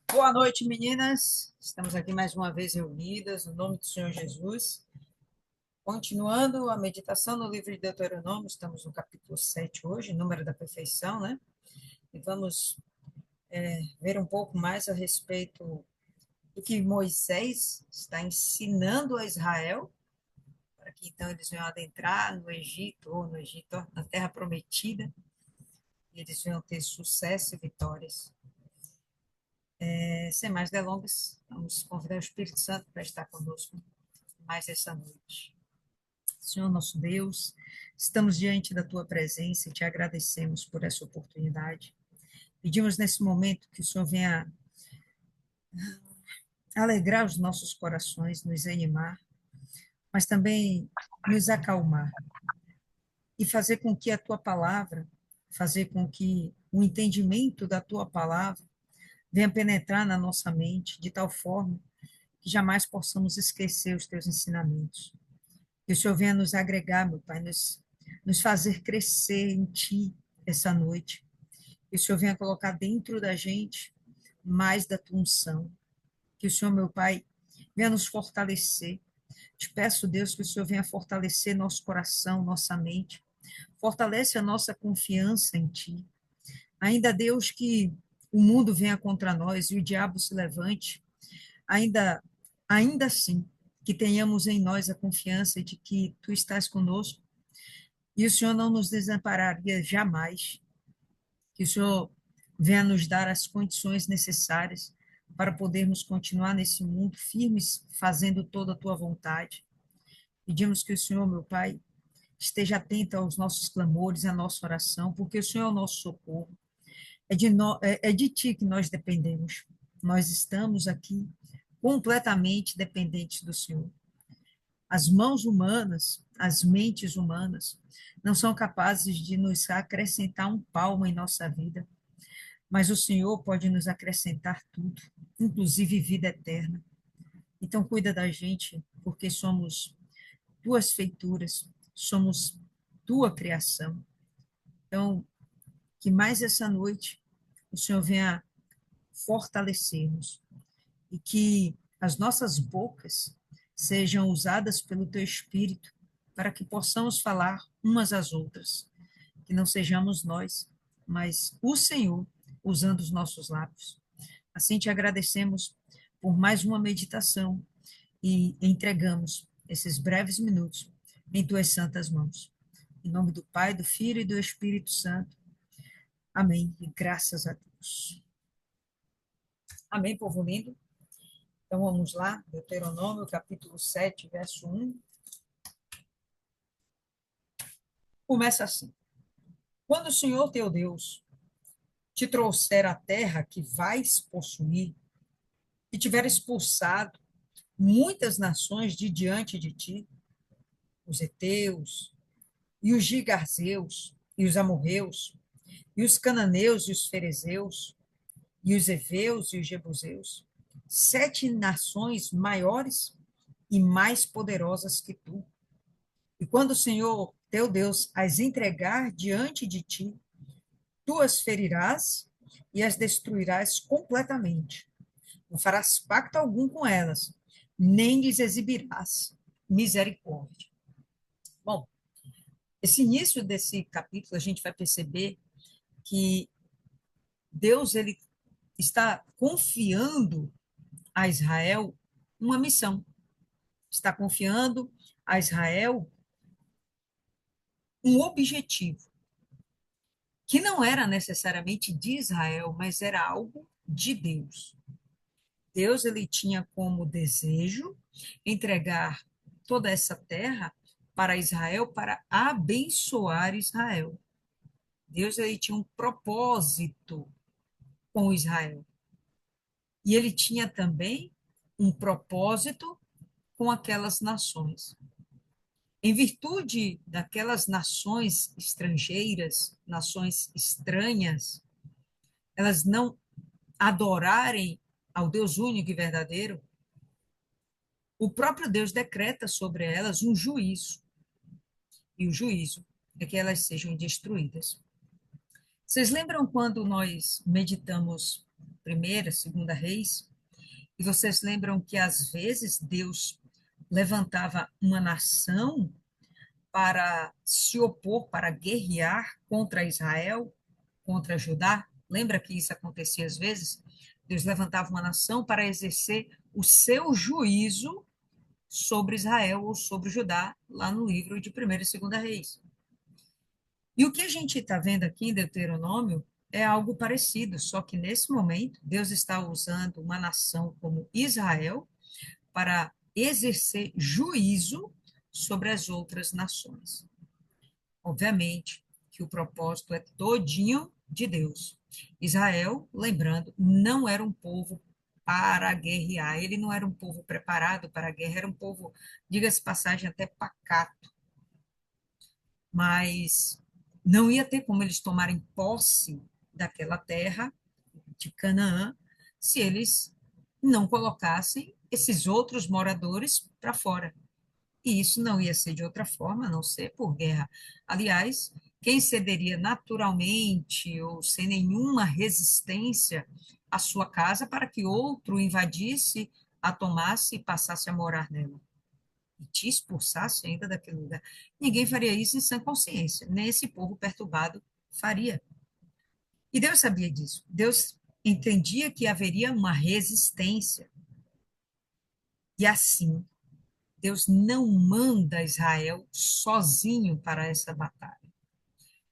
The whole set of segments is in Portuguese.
Boa noite, meninas. Estamos aqui mais uma vez reunidas, no nome do Senhor Jesus. Continuando a meditação no livro de Deuteronômio, estamos no capítulo 7 hoje, número da perfeição, né? E vamos ver um pouco mais a respeito do que Moisés está ensinando a Israel, para que então eles venham adentrar no Egito, ou no Egito, ó, na terra prometida, e eles venham ter sucesso e vitórias. Sem mais delongas, vamos convidar o Espírito Santo para estar conosco mais essa noite. Senhor nosso Deus, estamos diante da tua presença e te agradecemos por essa oportunidade. Pedimos nesse momento que o Senhor venha alegrar os nossos corações, nos animar, mas também nos acalmar e fazer com que a tua palavra, fazer com que o entendimento da tua palavra venha penetrar na nossa mente de tal forma que jamais possamos esquecer os teus ensinamentos. Que o Senhor venha nos agregar, meu Pai, nos fazer crescer em Ti essa noite. Que o Senhor venha colocar dentro da gente mais da Tua unção. Que o Senhor, meu Pai, venha nos fortalecer. Te peço, Deus, que o Senhor venha fortalecer nosso coração, nossa mente. Fortalece a nossa confiança em Ti. Ainda, Deus, que o mundo venha contra nós e o diabo se levante. Ainda, ainda assim, que tenhamos em nós a confiança de que Tu estás conosco e o Senhor não nos desampararia jamais. Que o Senhor venha nos dar as condições necessárias para podermos continuar nesse mundo firmes, fazendo toda a tua vontade. Pedimos que o Senhor, meu Pai, esteja atento aos nossos clamores, à nossa oração, porque o Senhor é o nosso socorro. É de ti que nós dependemos. Nós estamos aqui completamente dependentes do Senhor. As mãos humanas, as mentes humanas, não são capazes de nos acrescentar um palmo em nossa vida, mas o Senhor pode nos acrescentar tudo, inclusive vida eterna. Então, cuida da gente, porque somos tuas feituras, somos tua criação. Então, que mais essa noite o Senhor venha fortalecer-nos e que as nossas bocas sejam usadas pelo teu Espírito para que possamos falar umas às outras, que não sejamos nós, mas o Senhor usando os nossos lábios. Assim te agradecemos por mais uma meditação e entregamos esses breves minutos em tuas santas mãos. Em nome do Pai, do Filho e do Espírito Santo. Amém. E graças a Deus. Amém, povo lindo. Então vamos lá, Deuteronômio, capítulo 7, verso 1. Começa assim: Quando o Senhor teu Deus te trouxer a terra que vais possuir, e tiver expulsado muitas nações de diante de ti, os heteus, e os gigarzeus, e os amorreus, e os cananeus, e os ferezeus, e os heveus, e os jebuseus, 7 nações maiores e mais poderosas que tu. E quando o Senhor teu Deus as entregar diante de ti, tu as ferirás e as destruirás completamente. Não farás pacto algum com elas, nem lhes exibirás misericórdia. Bom, esse início desse capítulo a gente vai perceber que Deus ele está confiando a Israel uma missão. Está confiando a Israel um objetivo, que não era necessariamente de Israel, mas era algo de Deus. Deus ele tinha como desejo entregar toda essa terra para Israel para abençoar Israel. Deus ele tinha um propósito com Israel. E ele tinha também um propósito com aquelas nações. Em virtude daquelas nações estrangeiras, nações estranhas, elas não adorarem ao Deus único e verdadeiro, o próprio Deus decreta sobre elas um juízo. E o juízo é que elas sejam destruídas. Vocês lembram quando nós meditamos Primeira, Segunda Reis, e vocês lembram que às vezes Deus levantava uma nação para se opor, para guerrear contra Israel, contra Judá? Lembra que isso acontecia às vezes? Deus levantava uma nação para exercer o seu juízo sobre Israel ou sobre Judá, lá no livro de Primeira e Segunda Reis. E o que a gente está vendo aqui em Deuteronômio é algo parecido, só que nesse momento Deus está usando uma nação como Israel para exercer juízo sobre as outras nações. Obviamente que o propósito é todinho de Deus. Israel, lembrando, não era um povo para guerrear, ele não era um povo preparado para a guerra, era um povo, diga-se passagem, até pacato, mas não ia ter como eles tomarem posse daquela terra de Canaã se eles não colocassem esses outros moradores para fora. E isso não ia ser de outra forma, a não ser por guerra. Aliás, quem cederia naturalmente ou sem nenhuma resistência a sua casa para que outro invadisse, a tomasse e passasse a morar nela? E te expulsasse ainda daquele lugar. Ninguém faria isso em sã consciência, nem esse povo perturbado faria. E Deus sabia disso. Deus entendia que haveria uma resistência. E assim, Deus não manda Israel sozinho para essa batalha.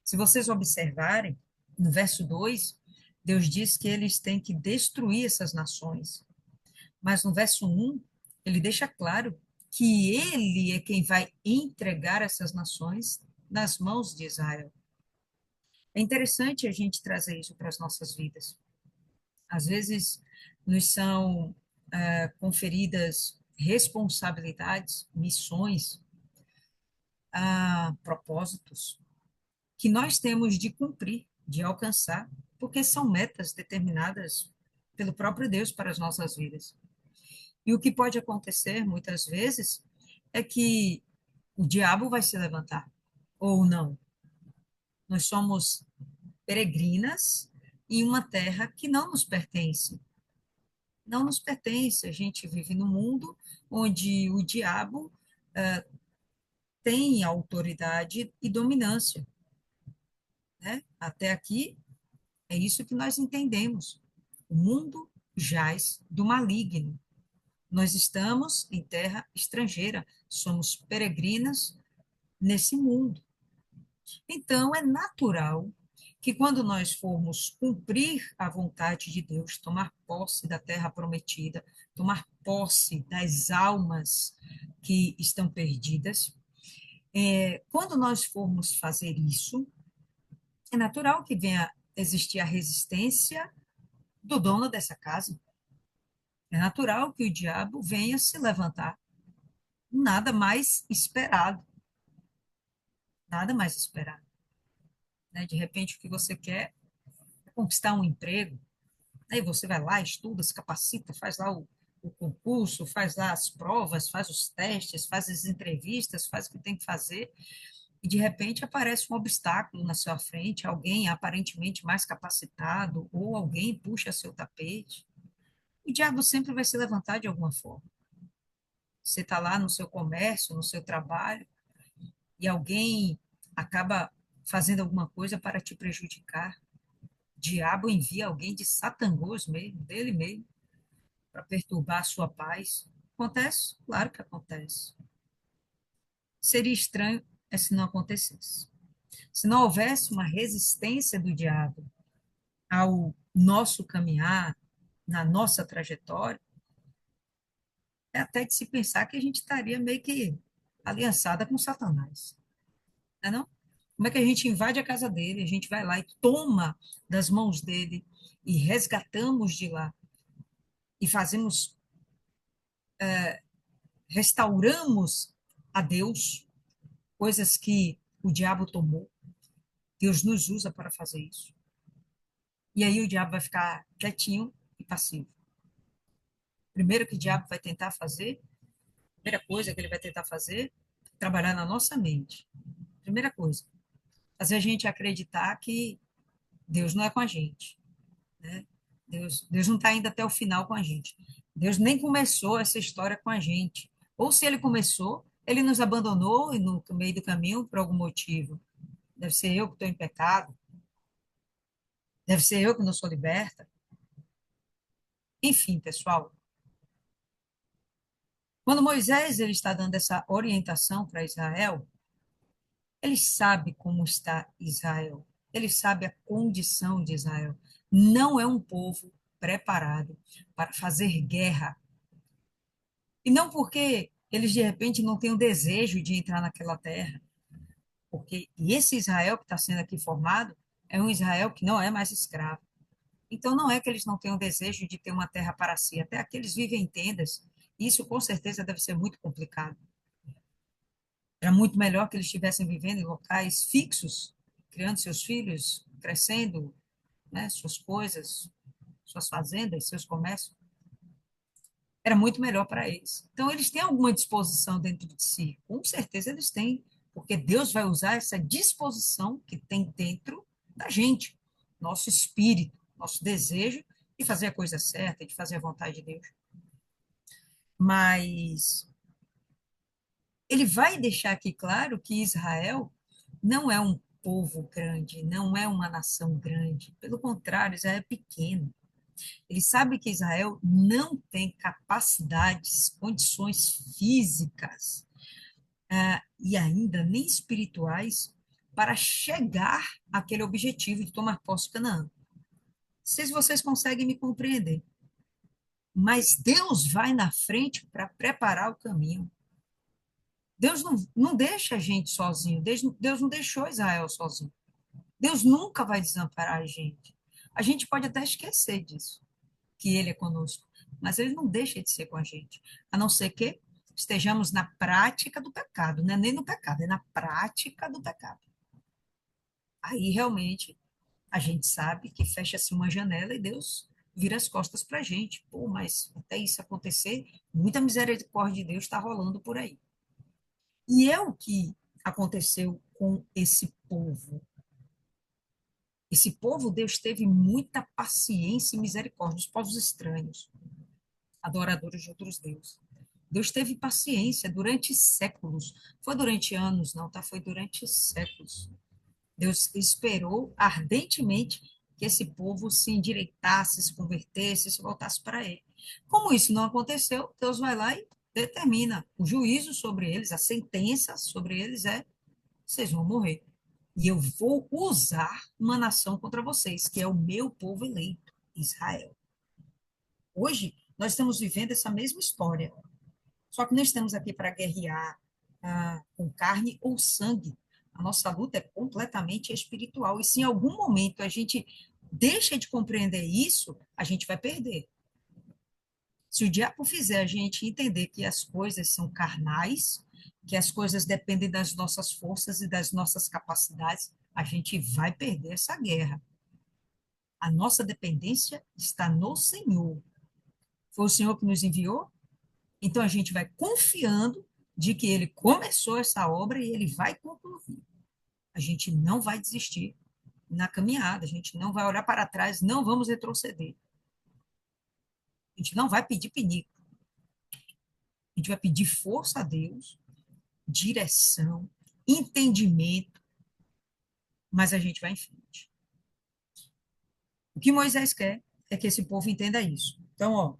Se vocês observarem, no verso 2, Deus diz que eles têm que destruir essas nações. Mas no verso 1, ele deixa claro que ele é quem vai entregar essas nações nas mãos de Israel. É interessante a gente trazer isso para as nossas vidas. Às vezes, nos são conferidas responsabilidades, missões, propósitos que nós temos de cumprir, de alcançar, porque são metas determinadas pelo próprio Deus para as nossas vidas. E o que pode acontecer, muitas vezes, é que o diabo vai se levantar, ou não. Nós somos peregrinas em uma terra que não nos pertence. Não nos pertence. A gente vive num mundo onde o diabo tem autoridade e dominância, né? Até aqui é isso que nós entendemos. O mundo jaz do maligno. Nós estamos em terra estrangeira, somos peregrinas nesse mundo. Então, é natural que quando nós formos cumprir a vontade de Deus, tomar posse da terra prometida, tomar posse das almas que estão perdidas, quando nós formos fazer isso, é natural que venha existir a resistência do dono dessa casa. É natural que o diabo venha se levantar. Nada mais esperado. Nada mais esperado. Né? De repente, o que você quer é conquistar um emprego. Aí você vai lá, estuda, se capacita, faz lá o concurso, faz lá as provas, faz os testes, faz as entrevistas, faz o que tem que fazer. E de repente aparece um obstáculo na sua frente, alguém aparentemente mais capacitado, ou alguém puxa seu tapete. O diabo sempre vai se levantar de alguma forma. Você está lá no seu comércio, no seu trabalho, e alguém acaba fazendo alguma coisa para te prejudicar. O diabo envia alguém de Satangos mesmo, dele mesmo, para perturbar a sua paz. Acontece? Claro que acontece. Seria estranho se não acontecesse. Se não houvesse uma resistência do diabo ao nosso caminhar, na nossa trajetória, é até de se pensar que a gente estaria meio que aliançada com Satanás. Não é não? Como é que a gente invade a casa dele, a gente vai lá e toma das mãos dele e resgatamos de lá e fazemos, restauramos a Deus, coisas que o diabo tomou. Deus nos usa para fazer isso. E aí o diabo vai ficar quietinho e passivo. Primeiro que o diabo vai tentar fazer, primeira coisa que ele vai tentar fazer, trabalhar na nossa mente. Primeira coisa, fazer a gente acreditar que Deus não é com a gente, né? Deus não está indo até o final com a gente. Deus nem começou essa história com a gente. Ou se ele começou, ele nos abandonou no meio do caminho por algum motivo. Deve ser eu que estou em pecado, deve ser eu que não sou liberta. Enfim, pessoal, quando Moisés ele está dando essa orientação para Israel, ele sabe como está Israel, ele sabe a condição de Israel. Não é um povo preparado para fazer guerra. E não porque eles de repente não têm o desejo de entrar naquela terra, porque esse Israel que está sendo aqui formado é um Israel que não é mais escravo. Então não é que eles não tenham desejo de ter uma terra para si, até aqueles vivem em tendas. Isso com certeza deve ser muito complicado. Era muito melhor que eles estivessem vivendo em locais fixos, criando seus filhos, crescendo, né, suas coisas, suas fazendas, seus comércios. Era muito melhor para eles. Então, eles têm alguma disposição dentro de si. Com certeza eles têm, porque Deus vai usar essa disposição que tem dentro da gente, nosso espírito, nosso desejo de fazer a coisa certa, de fazer a vontade de Deus. Mas ele vai deixar aqui claro que Israel não é um povo grande, não é uma nação grande. Pelo contrário, Israel é pequeno. Ele sabe que Israel não tem capacidades, condições físicas, e ainda nem espirituais para chegar àquele objetivo de tomar posse de Canaã. Não sei se vocês conseguem me compreender, mas Deus vai na frente para preparar o caminho. Deus não deixa a gente sozinho. Deus não deixou Israel sozinho. Deus nunca vai desamparar a gente. A gente pode até esquecer disso, que Ele é conosco, mas Ele não deixa de ser com a gente, a não ser que estejamos na prática do pecado, não é nem no pecado, é na prática do pecado. Aí realmente a gente sabe que fecha-se uma janela e Deus vira as costas para a gente. Pô, mas até isso acontecer, muita misericórdia de Deus está rolando por aí. E é o que aconteceu com esse povo. Esse povo, Deus teve muita paciência e misericórdia, os povos estranhos, adoradores de outros deuses. Deus teve paciência durante séculos. Foi durante anos, não, tá? Foi durante séculos. Deus esperou ardentemente que esse povo se endireitasse, se convertesse, se voltasse para ele. Como isso não aconteceu, Deus vai lá e determina o juízo sobre eles, a sentença sobre eles é: vocês vão morrer. E eu vou usar uma nação contra vocês, que é o meu povo eleito, Israel. Hoje, nós estamos vivendo essa mesma história. Só que não estamos aqui para guerrear com carne ou sangue. A nossa luta é completamente espiritual. E se em algum momento a gente deixa de compreender isso, a gente vai perder. Se o diabo fizer a gente entender que as coisas são carnais, que as coisas dependem das nossas forças e das nossas capacidades, a gente vai perder essa guerra. A nossa dependência está no Senhor. Foi o Senhor que nos enviou, então a gente vai confiando de que ele começou essa obra e ele vai concluir. A gente não vai desistir na caminhada, a gente não vai olhar para trás, não vamos retroceder. A gente não vai pedir pinico. A gente vai pedir força a Deus, direção, entendimento, mas a gente vai em frente. O que Moisés quer é que esse povo entenda isso. Então, ó,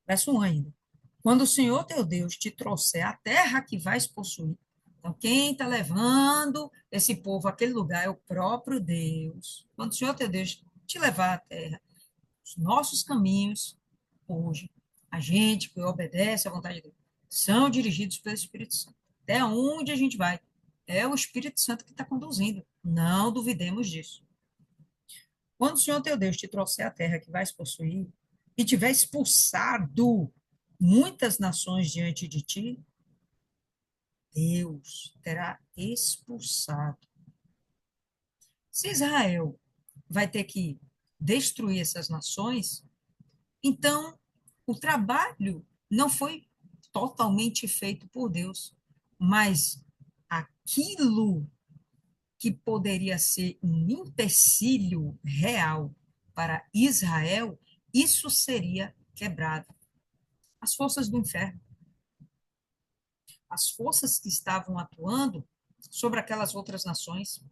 verso 1 ainda. Quando o Senhor teu Deus te trouxer a terra que vais possuir, então quem está levando esse povo àquele lugar é o próprio Deus. Quando o Senhor teu Deus te levar à terra, os nossos caminhos, hoje, a gente que obedece à vontade de Deus, são dirigidos pelo Espírito Santo. Até onde a gente vai? É o Espírito Santo que está conduzindo. Não duvidemos disso. Quando o Senhor teu Deus te trouxer a terra que vais possuir e tiver expulsado muitas nações diante de ti, Deus terá expulsado. Se Israel vai ter que destruir essas nações, então o trabalho não foi totalmente feito por Deus, mas aquilo que poderia ser um empecilho real para Israel, isso seria quebrado. As forças do inferno, as forças que estavam atuando sobre aquelas outras nações,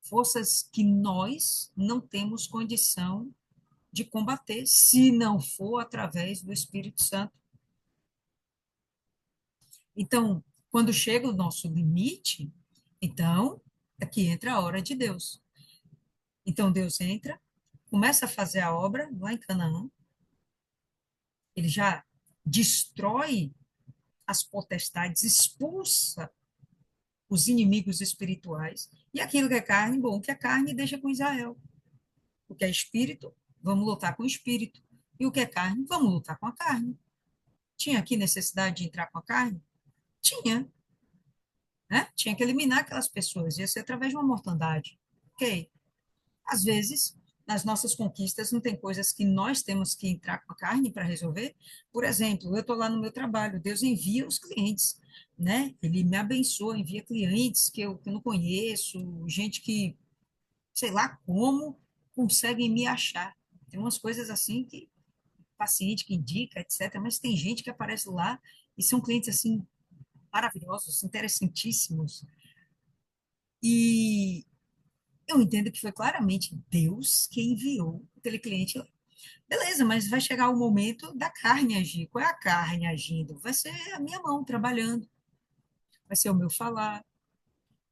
forças que nós não temos condição de combater, se não for através do Espírito Santo. Então, quando chega o nosso limite, então é que entra a hora de Deus. Então, Deus entra, começa a fazer a obra lá em Canaã, ele já destrói as potestades, expulsa os inimigos espirituais, e aquilo que é carne, bom, o que é carne deixa com Israel. O que é espírito, vamos lutar com o espírito. E o que é carne, vamos lutar com a carne. Tinha aqui necessidade de entrar com a carne? Tinha, né? Tinha que eliminar aquelas pessoas, ia ser através de uma mortandade. Ok. Às vezes, nas nossas conquistas, não tem coisas que nós temos que entrar com a carne para resolver. Por exemplo, eu estou lá no meu trabalho, Deus envia os clientes, né? Ele me abençoa, envia clientes que eu não conheço, gente que, sei lá como, conseguem me achar. Tem umas coisas assim que paciente que indica, etc. Mas tem gente que aparece lá e são clientes assim maravilhosos, interessantíssimos. E eu entendo que foi claramente Deus que enviou aquele cliente lá. Beleza, mas vai chegar o momento da carne agir. Qual é a carne agindo? Vai ser a minha mão trabalhando, vai ser o meu falar,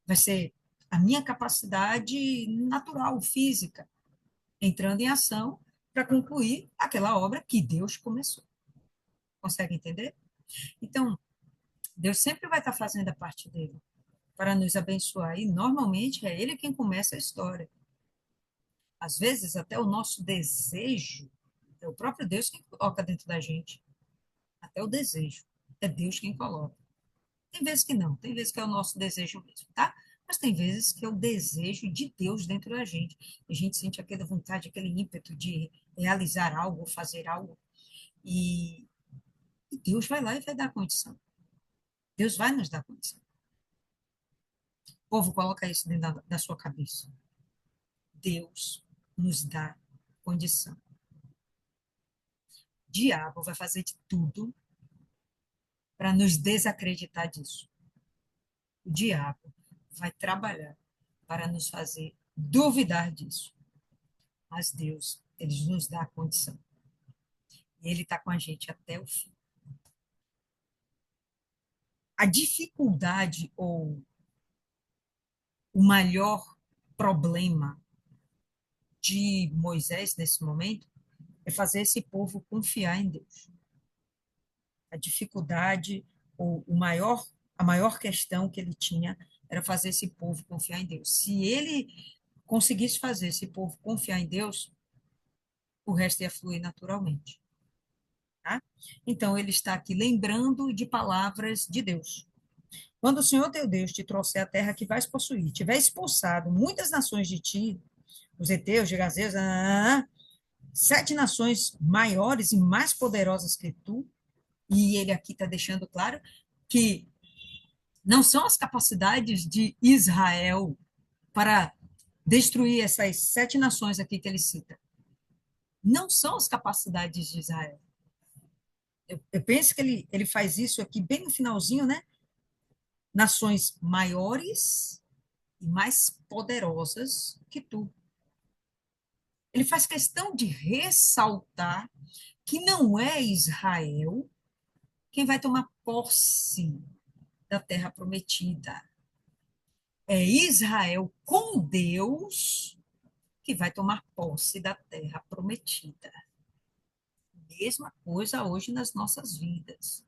vai ser a minha capacidade natural, física, entrando em ação para concluir aquela obra que Deus começou. Consegue entender? Então, Deus sempre vai estar fazendo a parte dele para nos abençoar. E normalmente é Ele quem começa a história. Às vezes, até o nosso desejo, é o próprio Deus quem coloca dentro da gente. Até o desejo. É Deus quem coloca. Tem vezes que não, tem vezes que é o nosso desejo mesmo, tá? Mas tem vezes que é o desejo de Deus dentro da gente. A gente sente aquela vontade, aquele ímpeto de realizar algo, fazer algo. E, e Deus vai lá e vai dar condição. Deus vai nos dar condição. O povo, coloca isso dentro da sua cabeça. Deus nos dá condição. O diabo vai fazer de tudo para nos desacreditar disso. O diabo vai trabalhar para nos fazer duvidar disso. Mas Deus, ele nos dá a condição. E ele está com a gente até o fim. A dificuldade ou o maior problema de Moisés nesse momento é fazer esse povo confiar em Deus. A dificuldade ou a maior questão que ele tinha era fazer esse povo confiar em Deus. Se ele conseguisse fazer esse povo confiar em Deus, o resto ia fluir naturalmente. Tá? Então, ele está aqui lembrando de palavras de Deus. Quando o Senhor teu Deus te trouxer a terra que vais possuir, tiver expulsado muitas nações de ti, os heteus, Girgazeus, 7 nações maiores e mais poderosas que tu, e ele aqui está deixando claro que não são as capacidades de Israel para destruir essas 7 nações aqui que ele cita. Não são as capacidades de Israel. Eu penso que ele faz isso aqui bem no finalzinho, né? Nações maiores e mais poderosas que tu. Ele faz questão de ressaltar que não é Israel quem vai tomar posse da terra prometida. É Israel com Deus que vai tomar posse da terra prometida. Mesma coisa hoje nas nossas vidas.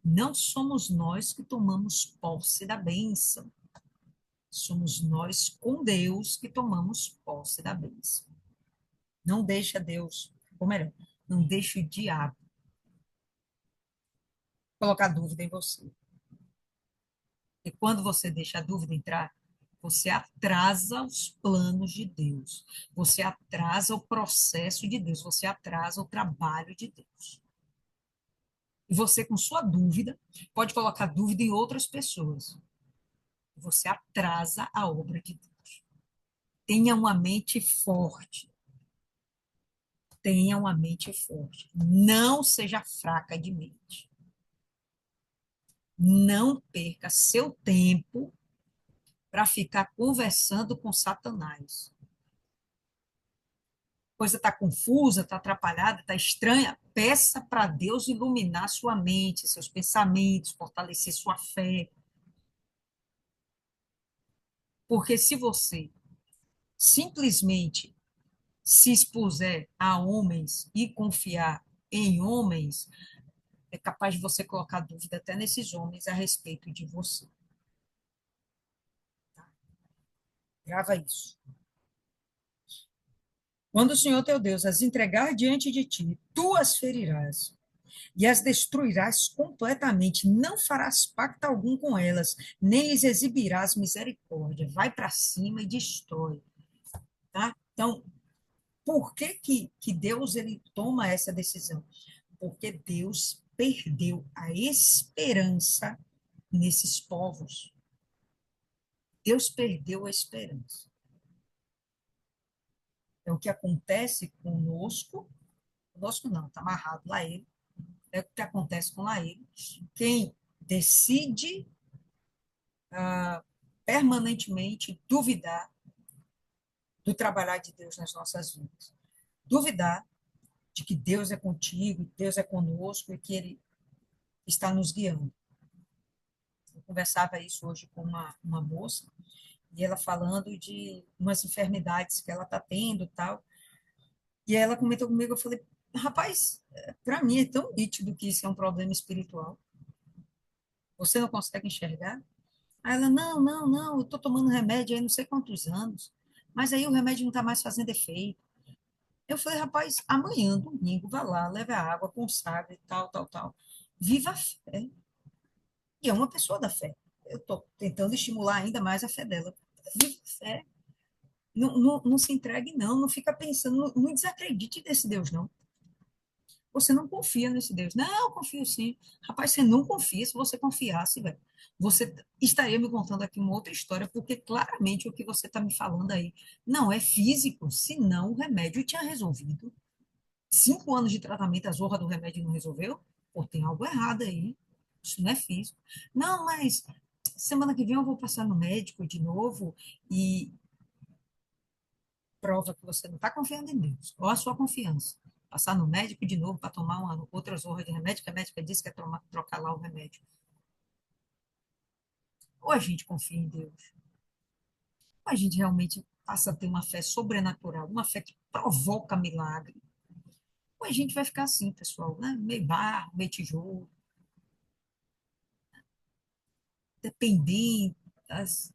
Não somos nós que tomamos posse da bênção. Somos nós com Deus que tomamos posse da bênção. Não deixa Deus, ou melhor, não deixa o diabo colocar dúvida em você. E quando você deixa a dúvida entrar, você atrasa os planos de Deus. Você atrasa o processo de Deus. Você atrasa o trabalho de Deus. E você, com sua dúvida, pode colocar dúvida em outras pessoas. Você atrasa a obra de Deus. Tenha uma mente forte. Tenha uma mente forte. Não seja fraca de mente. Não perca seu tempo para ficar conversando com Satanás. Coisa está confusa, está atrapalhada, está estranha. Peça para Deus iluminar sua mente, seus pensamentos, fortalecer sua fé. Porque se você simplesmente se expuser a homens e confiar em homens, é capaz de você colocar dúvida até nesses homens a respeito de você. Grava isso. Quando o Senhor teu Deus as entregar diante de ti, tu as ferirás e as destruirás completamente. Não farás pacto algum com elas, nem lhes exibirás misericórdia. Vai para cima e destrói. Tá? Então, por que Deus ele toma essa decisão? Porque Deus perdeu a esperança nesses povos. Deus perdeu a esperança. É o que acontece conosco não, está amarrado lá ele, é o que acontece com lá ele. Quem decide permanentemente duvidar do trabalhar de Deus nas nossas vidas. Duvidar de que Deus é contigo, Deus é conosco e que Ele está nos guiando. Eu conversava isso hoje com uma moça, e ela falando de umas enfermidades que ela está tendo e tal. E ela comentou comigo, eu falei, rapaz, para mim é tão nítido que isso é um problema espiritual. Você não consegue enxergar? Aí ela, não, eu estou tomando remédio aí não sei quantos anos, mas aí o remédio não está mais fazendo efeito. Eu falei, rapaz, amanhã, domingo, vá lá, leve a água, consagre, tal. Viva a fé. E é uma pessoa da fé. Eu estou tentando estimular ainda mais a fé dela. Viva a fé. Não se entregue, não fica pensando, não desacredite desse Deus, não. Você não confia nesse Deus. Não, eu confio sim. Rapaz, você não confia. Se você confiasse, velho, você estaria me contando aqui uma outra história, porque claramente o que você está me falando aí não é físico, senão o remédio tinha resolvido. 5 anos de tratamento, a zorra do remédio não resolveu? Pô, tem algo errado aí. Isso não é físico. Não, mas semana que vem eu vou passar no médico de novo e prova que você não está confiando em Deus. Ou a sua confiança. Passar no médico de novo para tomar uma outra zorra de remédio, que a médica disse que é trocar lá o remédio. Ou a gente confia em Deus, ou a gente realmente passa a ter uma fé sobrenatural, uma fé que provoca milagre. Ou a gente vai ficar assim, pessoal, né? Meio barro, meio tijolo, dependendo das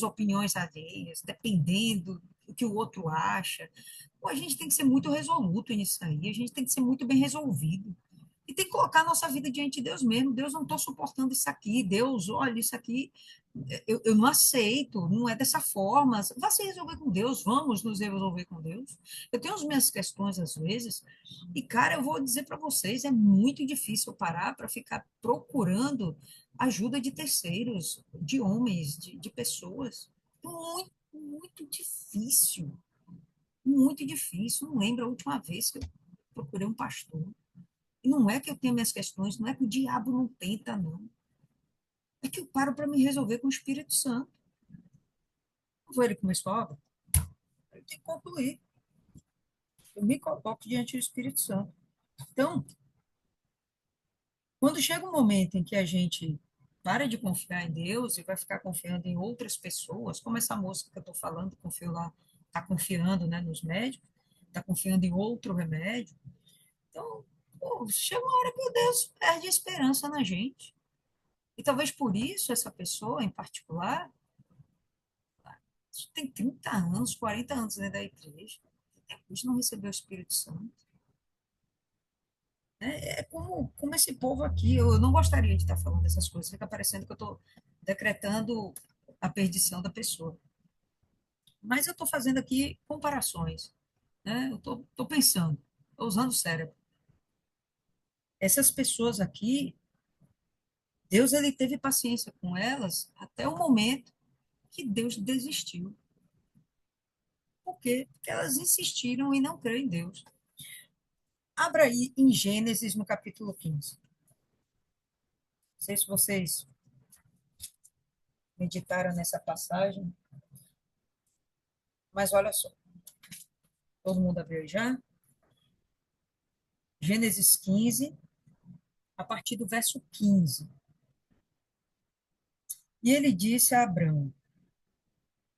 opiniões alheias, dependendo do que o outro acha. Ou a gente tem que ser muito resoluto nisso aí, a gente tem que ser muito bem resolvido. E tem que colocar a nossa vida diante de Deus mesmo. Deus, não estou suportando isso aqui. Deus, olha, isso aqui eu não aceito, não é dessa forma. Vá se resolver com Deus, vamos nos resolver com Deus. Eu tenho as minhas questões às vezes, e, cara, eu vou dizer para vocês, é muito difícil parar para ficar procurando ajuda de terceiros, de homens, de pessoas. Muito difícil, muito difícil. Não lembro a última vez que eu procurei um pastor. E não é que eu tenho minhas questões, não é que o diabo não tenta, não. É que eu paro para me resolver com o Espírito Santo. Não vou ele começou a obra, eu tenho que concluir. Eu me coloco diante do Espírito Santo. Então, quando chega um momento em que a gente para de confiar em Deus e vai ficar confiando em outras pessoas, como essa moça que eu estou falando, confiou lá, está confiando, né, nos médicos, está confiando em outro remédio. Então, pô, chega uma hora que o Deus perde a esperança na gente. E talvez por isso essa pessoa em particular tem 30 anos, 40 anos dentro da igreja, até hoje não recebeu o Espírito Santo. É como esse povo aqui, eu não gostaria de estar falando dessas coisas, fica parecendo que eu estou decretando a perdição da pessoa. Mas eu estou fazendo aqui comparações, né? Eu estou pensando, estou usando o cérebro. Essas pessoas aqui, Deus ele teve paciência com elas até o momento que Deus desistiu. Por quê? Porque elas insistiram em não crer em Deus. Abra aí em Gênesis, no capítulo 15. Não sei se vocês meditaram nessa passagem, mas olha só. Todo mundo abriu já? Gênesis 15, a partir do verso 15. E ele disse a Abrão,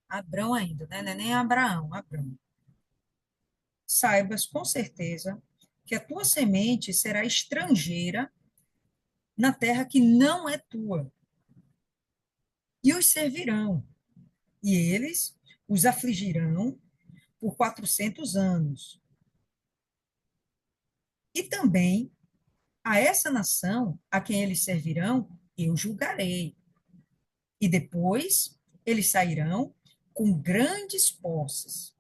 Abrão ainda, né? Não é nem Abraão, Abrão. Saibas com certeza que a tua semente será estrangeira na terra que não é tua, e os servirão, e eles os afligirão por 400 anos. E também a essa nação a quem eles servirão, eu julgarei. E depois eles sairão com grandes posses.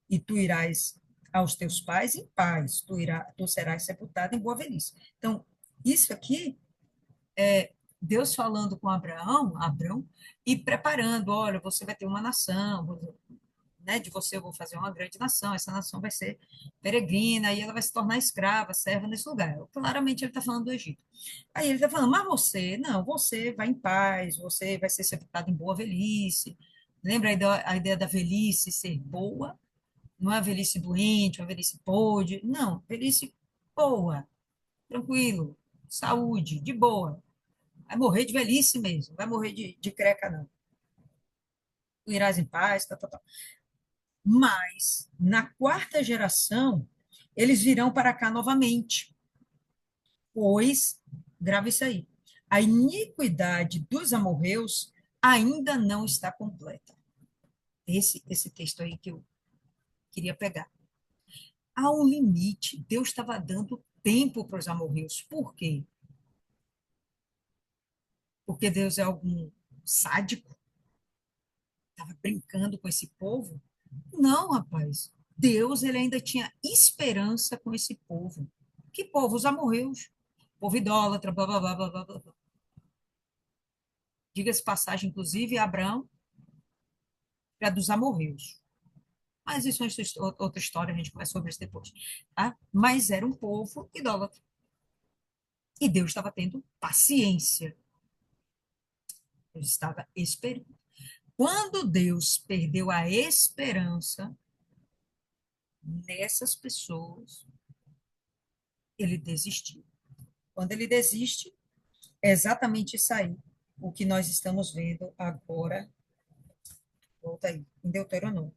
E tu irás aos teus pais em paz, tu serás sepultado em boa velhice. Então, isso aqui é Deus falando com Abrão, e preparando, olha, você vai ter uma nação, né, de você eu vou fazer uma grande nação, essa nação vai ser peregrina, e ela vai se tornar escrava, serva nesse lugar. Claramente ele está falando do Egito. Aí ele está falando, mas você, não, você vai em paz, você vai ser sepultado em boa velhice. Lembra a ideia da velhice ser boa? Não é a velhice doente, uma velhice podre, não, velhice boa, tranquilo, saúde, de boa. Vai morrer de velhice mesmo, vai morrer de creca, não. Tu irás em paz, tá, tá, tá. Mas, na quarta geração, eles virão para cá novamente, pois, grave isso aí, a iniquidade dos amorreus ainda não está completa. Esse texto aí que eu queria pegar. Há um limite, Deus estava dando tempo para os amorreus. Por quê? Porque Deus é algum sádico? Estava brincando com esse povo? Não, rapaz. Deus, ele ainda tinha esperança com esse povo. Que povo? Os amorreus. Povo idólatra, blá, blá, blá, blá, blá, blá. Diga-se passagem, inclusive, Abraão era dos amorreus. Mas isso é outra história, a gente conversa sobre isso depois. Tá? Mas era um povo idólatra. E Deus estava tendo paciência. Deus estava esperando. Quando Deus perdeu a esperança nessas pessoas, ele desistiu. Quando ele desiste, é exatamente isso aí, o que nós estamos vendo agora, volta aí, em Deuteronômio.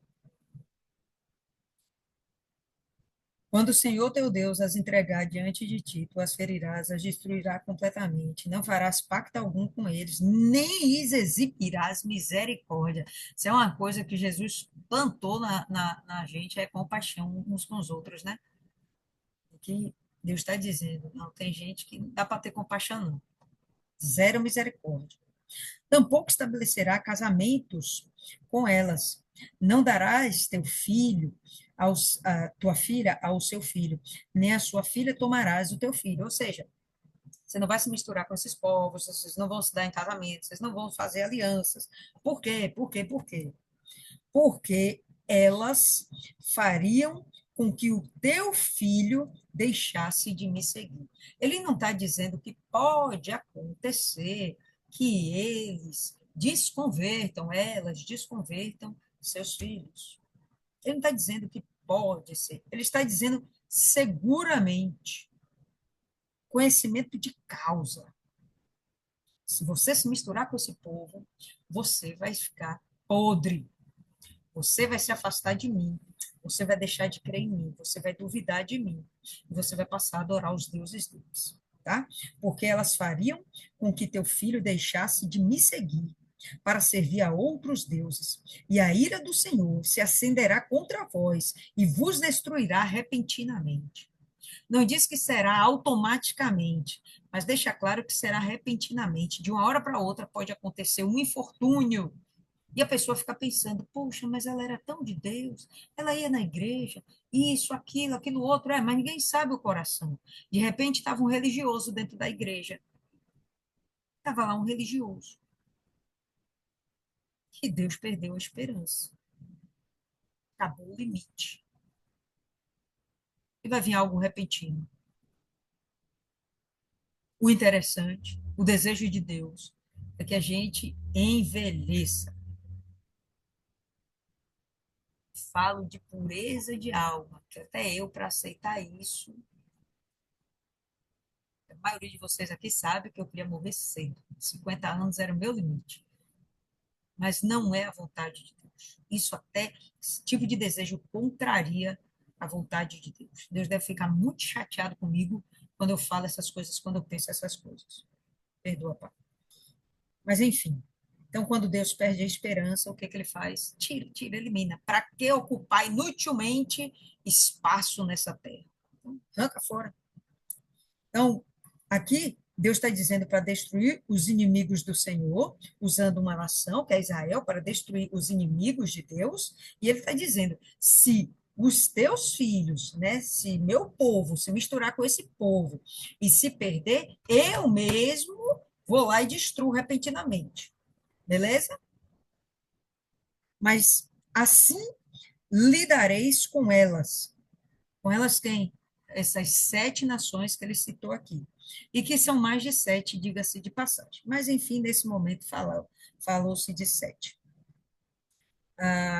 Quando o Senhor teu Deus as entregar diante de ti, tu as ferirás, as destruirás completamente, não farás pacto algum com eles, nem lhes exibirás misericórdia. Isso é uma coisa que Jesus plantou na gente, é compaixão uns com os outros, né? Que Deus está dizendo, não, tem gente que não dá para ter compaixão, não. Zero misericórdia. Tampouco estabelecerá casamentos com elas. Não darás teu filho a tua filha ao seu filho, nem a sua filha tomarás o teu filho. Ou seja, você não vai se misturar com esses povos, vocês não vão se dar em casamento, vocês não vão fazer alianças. Por quê? Por quê? Por quê? Porque elas fariam com que o teu filho deixasse de me seguir. Ele não está dizendo que pode acontecer que eles desconvertam, elas desconvertam seus filhos. Ele não está dizendo que pode ser. Ele está dizendo seguramente, conhecimento de causa. Se você se misturar com esse povo, você vai ficar podre. Você vai se afastar de mim, você vai deixar de crer em mim, você vai duvidar de mim, e você vai passar a adorar os deuses deles, tá? Porque elas fariam com que teu filho deixasse de me seguir para servir a outros deuses, e a ira do Senhor se acenderá contra vós e vos destruirá repentinamente. Não diz que será automaticamente, mas deixa claro que será repentinamente. De uma hora para outra pode acontecer um infortúnio e a pessoa fica pensando, poxa, mas ela era tão de Deus, ela ia na igreja, isso, aquilo outro, mas ninguém sabe o coração. De repente estava um religioso dentro da igreja. Estava lá um religioso. E Deus perdeu a esperança. Acabou o limite. que vai vir algo repentino. O interessante, o desejo de Deus, é que a gente envelheça. Falo de pureza de alma, que até eu, para aceitar isso, a maioria de vocês aqui sabe que eu queria morrer cedo. 50 anos era o meu limite. Mas não é a vontade de Deus. Isso até, esse tipo de desejo contraria a vontade de Deus. Deus deve ficar muito chateado comigo quando eu falo essas coisas, quando eu penso essas coisas. Perdoa, pai. Mas, enfim. Então, quando Deus perde a esperança, o que, que ele faz? Tira, tira, elimina. Para que ocupar inutilmente espaço nessa terra? Então, arranca fora. Então, aqui, Deus está dizendo para destruir os inimigos do Senhor, usando uma nação, que é Israel, para destruir os inimigos de Deus, e ele está dizendo: se os teus filhos, né, se meu povo se misturar com esse povo e se perder, eu mesmo vou lá e destruo repentinamente. Beleza? Mas assim lidareis com elas. Com elas quem? Essas 7 nações que ele citou aqui. E que são mais de 7, diga-se de passagem. Mas, enfim, nesse momento falou-se de 7.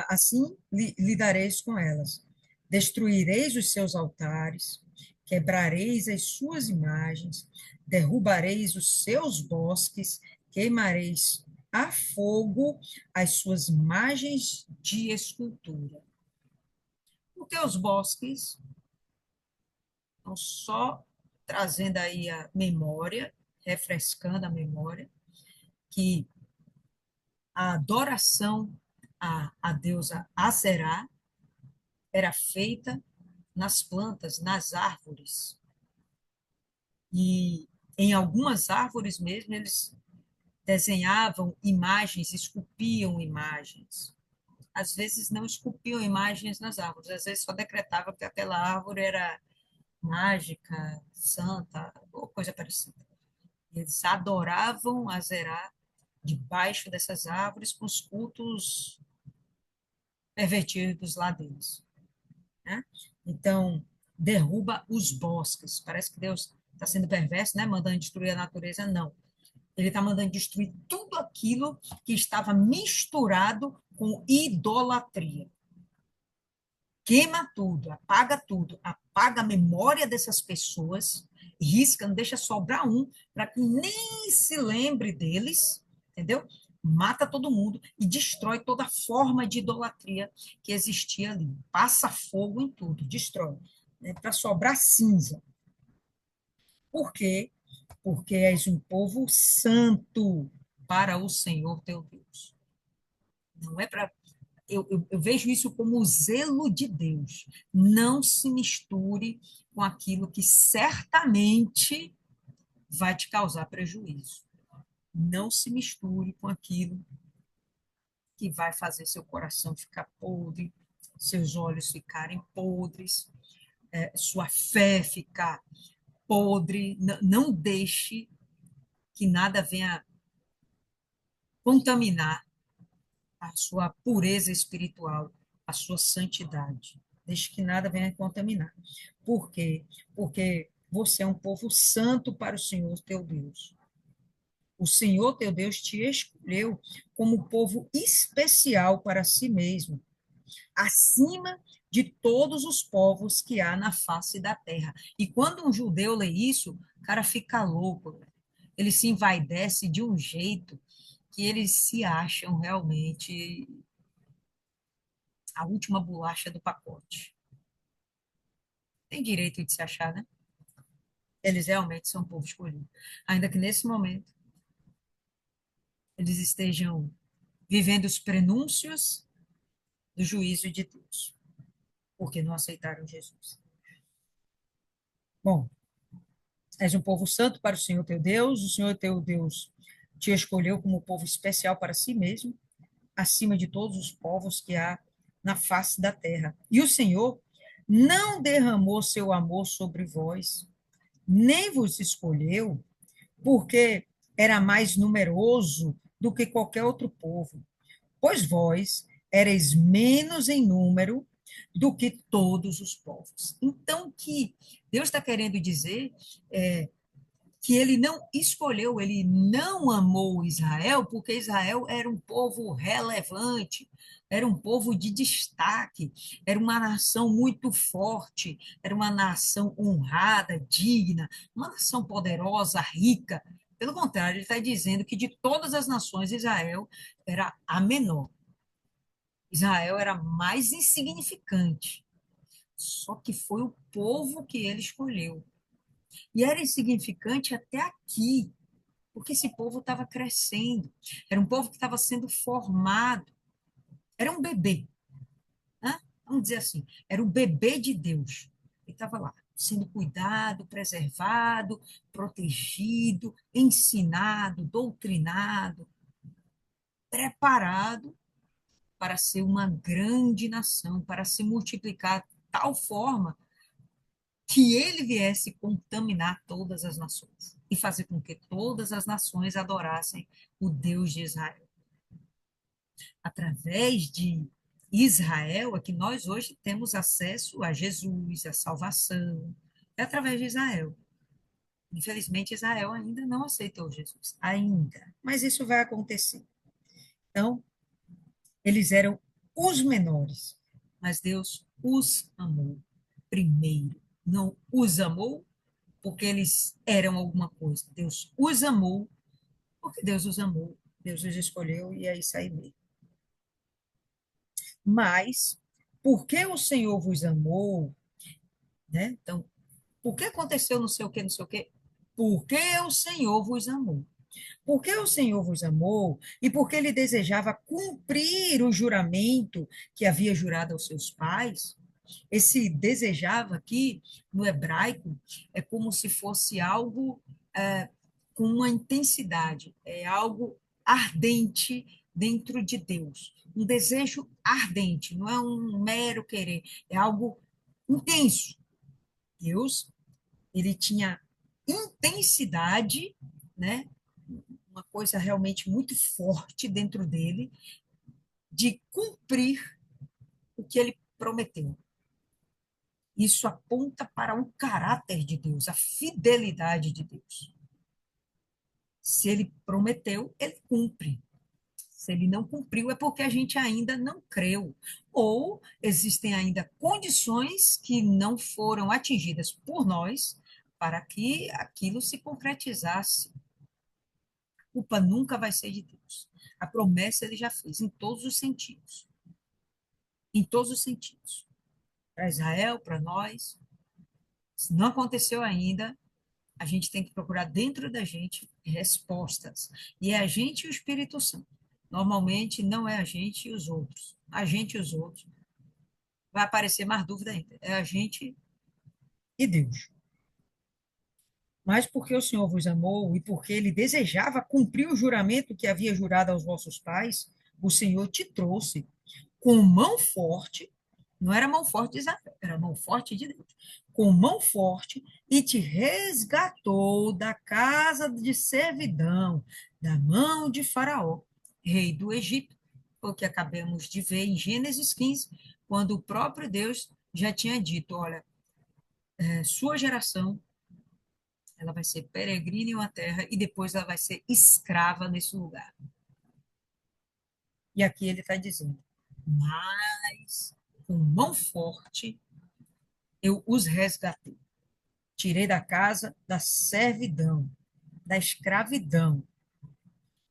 Assim lidareis com elas. Destruireis os seus altares, quebrareis as suas imagens, derrubareis os seus bosques, queimareis a fogo as suas imagens de escultura. Porque os bosques estão só trazendo aí a memória, refrescando a memória, que a adoração à deusa Aserá era feita nas plantas, nas árvores. E em algumas árvores mesmo, eles desenhavam imagens, esculpiam imagens. Às vezes não esculpiam imagens nas árvores, às vezes só decretavam que aquela árvore era mágica, santa, ou coisa parecida. Eles adoravam a Zerá debaixo dessas árvores com os cultos pervertidos lá deles, né? Então, derruba os bosques. Parece que Deus está sendo perverso, né? Mandando destruir a natureza. Não. Ele está mandando destruir tudo aquilo que estava misturado com idolatria. Queima tudo, apaga a memória dessas pessoas, risca, não deixa sobrar um, para que nem se lembre deles, entendeu? Mata todo mundo e destrói toda forma de idolatria que existia ali. Passa fogo em tudo, destrói, né, para sobrar cinza. Por quê? Porque és um povo santo para o Senhor teu Deus. Não é para eu vejo isso como o zelo de Deus. Não se misture com aquilo que certamente vai te causar prejuízo. Não se misture com aquilo que vai fazer seu coração ficar podre, seus olhos ficarem podres, sua fé ficar podre. Não deixe que nada venha contaminar a sua pureza espiritual, a sua santidade. Deixe que nada venha contaminar. Por quê? Porque você é um povo santo para o Senhor teu Deus. O Senhor teu Deus te escolheu como povo especial para si mesmo, acima de todos os povos que há na face da terra. E quando um judeu lê isso, o cara fica louco, né? Ele se envaidece de um jeito que eles se acham realmente a última bolacha do pacote. Tem direito de se achar, né? Eles realmente são um povo escolhido. Ainda que nesse momento eles estejam vivendo os prenúncios do juízo de Deus, porque não aceitaram Jesus. Bom, és um povo santo para o Senhor teu Deus, o Senhor teu Deus te escolheu como povo especial para si mesmo, acima de todos os povos que há na face da terra. E o Senhor não derramou seu amor sobre vós, nem vos escolheu, porque era mais numeroso do que qualquer outro povo, pois vós ereis menos em número do que todos os povos. Então, o que Deus está querendo dizer é que ele não escolheu, ele não amou Israel, porque Israel era um povo relevante, era um povo de destaque, era uma nação muito forte, era uma nação honrada, digna, uma nação poderosa, rica. Pelo contrário, ele está dizendo que de todas as nações, Israel era a menor. Israel era mais insignificante. Só que foi o povo que ele escolheu. E era insignificante até aqui, porque esse povo estava crescendo. Era um povo que estava sendo formado. Era um bebê, né? Vamos dizer assim, era o bebê de Deus. Ele estava lá, sendo cuidado, preservado, protegido, ensinado, doutrinado, preparado para ser uma grande nação, para se multiplicar de tal forma que ele viesse contaminar todas as nações e fazer com que todas as nações adorassem o Deus de Israel. Através de Israel é que nós hoje temos acesso a Jesus, a salvação, é através de Israel. Infelizmente, Israel ainda não aceitou Jesus, ainda. Mas isso vai acontecer. Então, eles eram os menores, mas Deus os amou primeiro. Não os amou porque eles eram alguma coisa. Deus os amou porque Deus os amou. Deus os escolheu e é isso aí mesmo. Mas, porque o Senhor vos amou, né? Então, por que aconteceu não sei o que, não sei o que? Porque o Senhor vos amou. Porque o Senhor vos amou e porque ele desejava cumprir o juramento que havia jurado aos seus pais. Esse desejava aqui, no hebraico, é como se fosse algo com uma intensidade, é algo ardente dentro de Deus. Um desejo ardente, não é um mero querer, é algo intenso. Deus, ele tinha intensidade, né? Uma coisa realmente muito forte dentro dele de cumprir o que ele prometeu. Isso aponta para o caráter de Deus, a fidelidade de Deus. Se ele prometeu, ele cumpre. Se ele não cumpriu, é porque a gente ainda não creu. Ou existem ainda condições que não foram atingidas por nós para que aquilo se concretizasse. A culpa nunca vai ser de Deus. A promessa ele já fez em todos os sentidos. Em todos os sentidos. Para Israel, para nós. Se não aconteceu ainda, a gente tem que procurar dentro da gente respostas. E é a gente e o Espírito Santo. Normalmente não é a gente e os outros. A gente e os outros. Vai aparecer mais dúvida ainda. É a gente e Deus. Mas porque o Senhor vos amou e porque ele desejava cumprir o juramento que havia jurado aos vossos pais, o Senhor te trouxe com mão forte, não era mão forte de Israel, era mão forte de Deus, com mão forte e te resgatou da casa de servidão, da mão de Faraó, rei do Egito, o que acabamos de ver em Gênesis 15, quando o próprio Deus já tinha dito, olha, sua geração ela vai ser peregrina em uma terra e depois ela vai ser escrava nesse lugar. E aqui ele está dizendo, mas com mão forte eu os resgatei. Tirei da casa da servidão, da escravidão.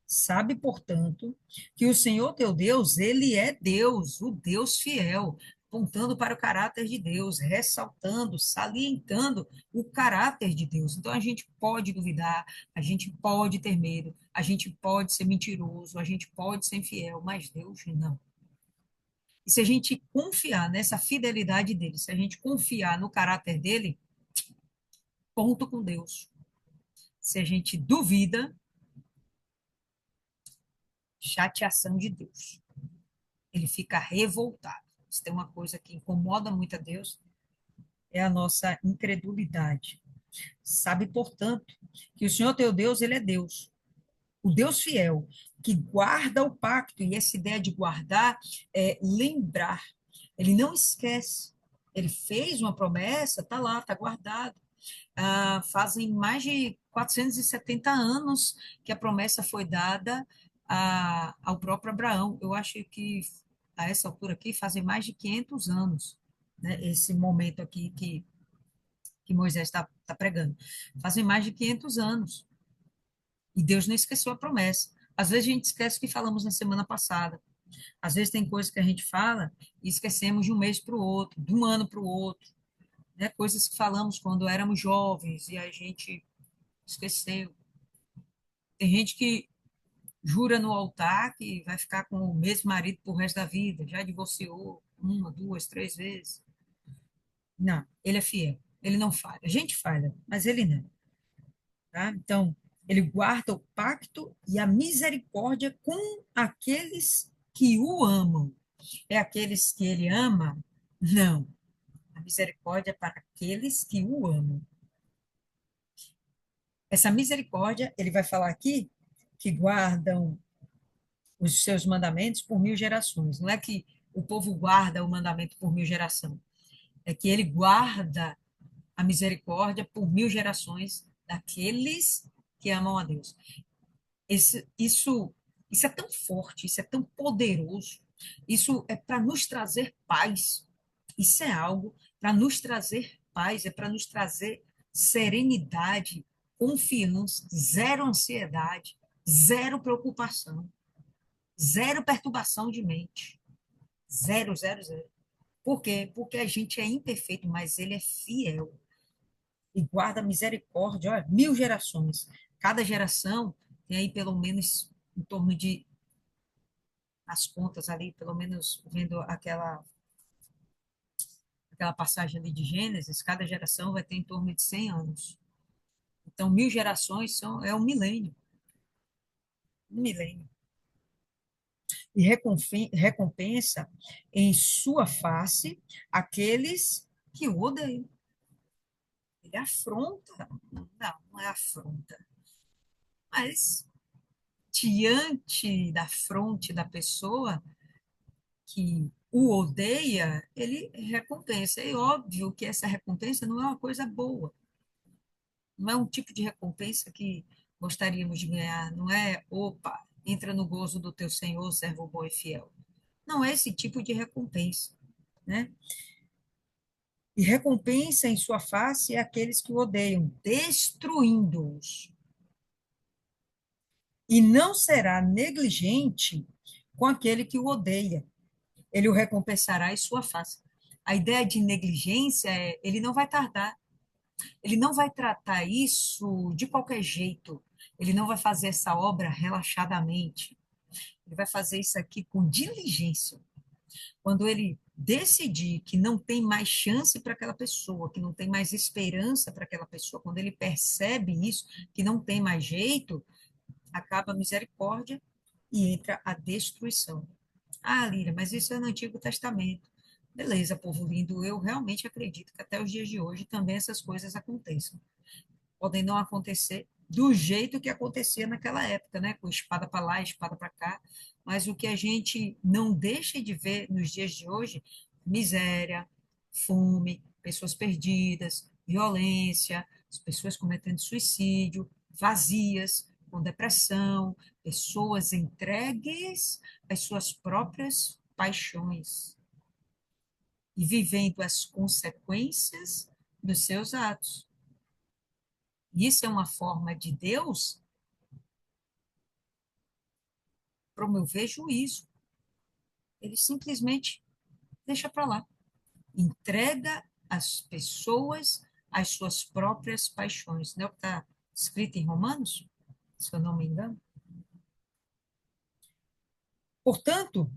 Sabe, portanto, que o Senhor teu Deus, ele é Deus, o Deus fiel, apontando para o caráter de Deus, ressaltando, salientando o caráter de Deus. Então a gente pode duvidar, a gente pode ter medo, a gente pode ser mentiroso, a gente pode ser infiel, mas Deus não. E se a gente confiar nessa fidelidade dele, se a gente confiar no caráter dele, ponto com Deus. Se a gente duvida, chateação de Deus. Ele fica revoltado. Se tem uma coisa que incomoda muito a Deus, é a nossa incredulidade. Sabe, portanto, que o Senhor teu Deus, ele é Deus, o Deus fiel, que guarda o pacto, e essa ideia de guardar é lembrar, Ele não esquece. Ele fez uma promessa, está lá, está guardado. Fazem mais de 470 anos que a promessa foi dada ao próprio Abraão. Eu acho que a essa altura aqui fazem mais de 500 anos, né, esse momento aqui que Moisés está pregando. Fazem mais de 500 anos. E Deus não esqueceu a promessa. Às vezes a gente esquece o que falamos na semana passada. Às vezes tem coisas que a gente fala e esquecemos de um mês para o outro, de um ano para o outro, né? Coisas que falamos quando éramos jovens e a gente esqueceu. Tem gente que jura no altar que vai ficar com o mesmo marido pro resto da vida, já divorciou uma, duas, três vezes. Não, ele é fiel, ele não falha. A gente falha, mas ele não, tá? Então, ele guarda o pacto e a misericórdia com aqueles que o amam. É aqueles que ele ama? Não. A misericórdia é para aqueles que o amam. Essa misericórdia, ele vai falar aqui, que guardam os seus mandamentos por 1000 gerações. Não é que o povo guarda o mandamento por 1000 gerações, é que ele guarda a misericórdia por 1000 gerações daqueles que amam a Deus. Isso é tão forte, isso é tão poderoso, isso é para nos trazer paz. Isso é algo para nos trazer paz, é para nos trazer serenidade, confiança, zero ansiedade, zero preocupação, zero perturbação de mente. Zero, zero, zero. Por quê? Porque a gente é imperfeito, mas ele é fiel e guarda misericórdia, olha, 1000 gerações. Cada geração tem aí pelo menos em torno de, as contas ali, pelo menos vendo aquela passagem ali de Gênesis, cada geração vai ter em torno de 100 anos. Então, 1000 gerações é um milênio. Um milênio. E recompensa em sua face aqueles que o odeiam. Ele afronta. Não, não é afronta. Mas, diante da fronte da pessoa que o odeia, ele recompensa. É óbvio que essa recompensa não é uma coisa boa. Não é um tipo de recompensa que gostaríamos de ganhar. Não é, opa, entra no gozo do teu Senhor, servo bom e fiel. Não é esse tipo de recompensa, né? E recompensa em sua face aqueles que o odeiam, destruindo-os. E não será negligente com aquele que o odeia. Ele o recompensará em sua face. A ideia de negligência é, ele não vai tardar, ele não vai tratar isso de qualquer jeito, ele não vai fazer essa obra relaxadamente, ele vai fazer isso aqui com diligência. Quando ele decidir que não tem mais chance para aquela pessoa, que não tem mais esperança para aquela pessoa, quando ele percebe isso, que não tem mais jeito, acaba a misericórdia e entra a destruição. Ah, Líria, mas isso é no Antigo Testamento. Beleza, povo lindo, eu realmente acredito que até os dias de hoje também essas coisas aconteçam. Podem não acontecer do jeito que acontecia naquela época, né? Com espada para lá, espada para cá, mas o que a gente não deixa de ver nos dias de hoje, miséria, fome, pessoas perdidas, violência, as pessoas cometendo suicídio, vazias, com depressão, pessoas entregues às suas próprias paixões e vivendo as consequências dos seus atos. Isso é uma forma de Deus promover juízo. Ele simplesmente deixa para lá. Entrega as pessoas às suas próprias paixões. Não é o que está escrito em Romanos? Se eu não me engano. Portanto,